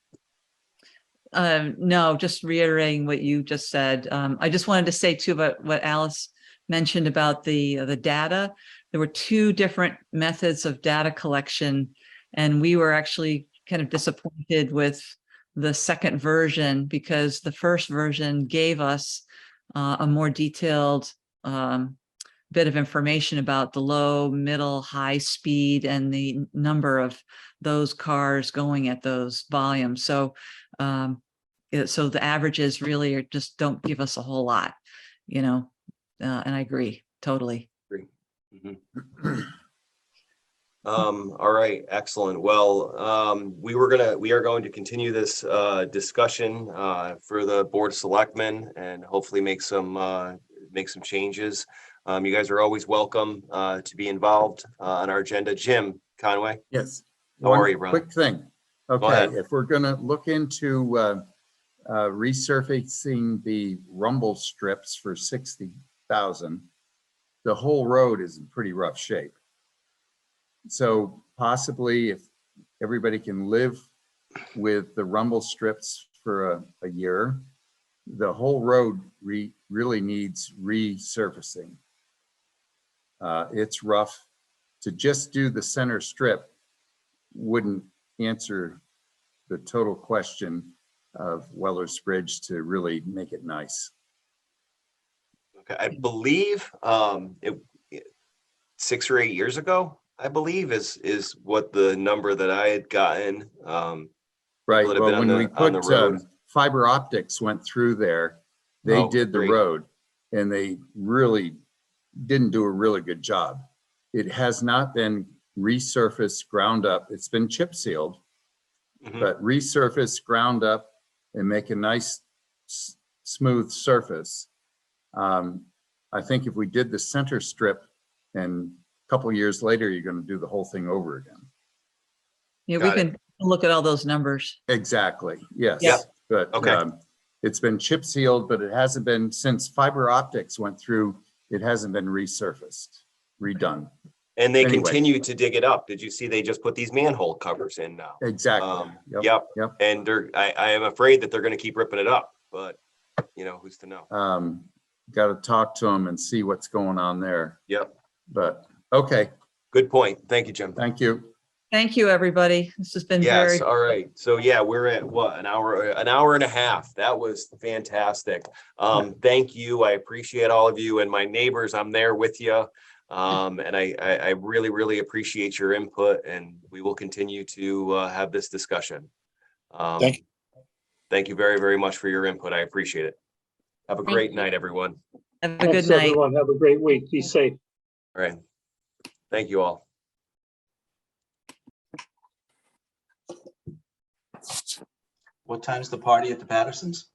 No, just reiterating what you just said. I just wanted to say too about what Alice mentioned about the data. There were two different methods of data collection, and we were actually kind of disappointed with the second version, because the first version gave us a more detailed bit of information about the low, middle, high speed and the number of those cars going at those volumes. So so the averages really just don't give us a whole lot, you know, and I agree totally. All right, excellent. Well, we are going to continue this discussion for the Board of Selectmen, and hopefully make some changes. You guys are always welcome to be involved on our agenda. Jim Conway. Yes. How are One you, brother? quick thing. ahead. Okay, if we're gonna look into resurfacing the rumble strips for 60,000, the whole road is in pretty rough shape. So possibly if everybody can live with the rumble strips for a year, the whole road really needs resurfacing. It's rough. To just do the center strip wouldn't answer the total question of Weller's Bridge to really make it nice. Okay, I believe 6 or 8 years ago, I believe is what the number that I had gotten. Right, people that have well, been when we on the put road. fiber optics went through there, they Oh, did the great. road and they really didn't do a really good job. It has not been resurfaced, ground up. It's been chip sealed, Mhm. but resurface, ground up, and make a nice smooth surface. I think if we did the center strip and a couple years later, you're going to do the whole thing over again. Yeah, we Got it. can look at all those numbers. Exactly, yes. Yeah. But Okay. it's been chip sealed, but it hasn't been, since fiber optics went through, it hasn't been resurfaced, redone. And they Anyway. continue to dig it up. Did you see they just put these manhole covers in now? Exactly. Yep. And I am afraid that they're going to keep ripping it up, but who's to know? Got to talk to them and see what's going on there. Yep. But, okay, Good point. Thank you, Jim. thank you. Thank you, everybody. This has been Yes, very, all right. So yeah, we're at what, an hour and a half. That was fantastic. Thank you. I appreciate all of you and my neighbors. I'm there with you. And I really, really appreciate your input, and we will continue to have this discussion. Thank you. Thank you very, very much for your input. I appreciate it. Have a Thank great you. night, everyone. have a good Thanks, night. everyone. Have a great week. Be safe. All right. Thank you all. What time's the party at the Pattersons?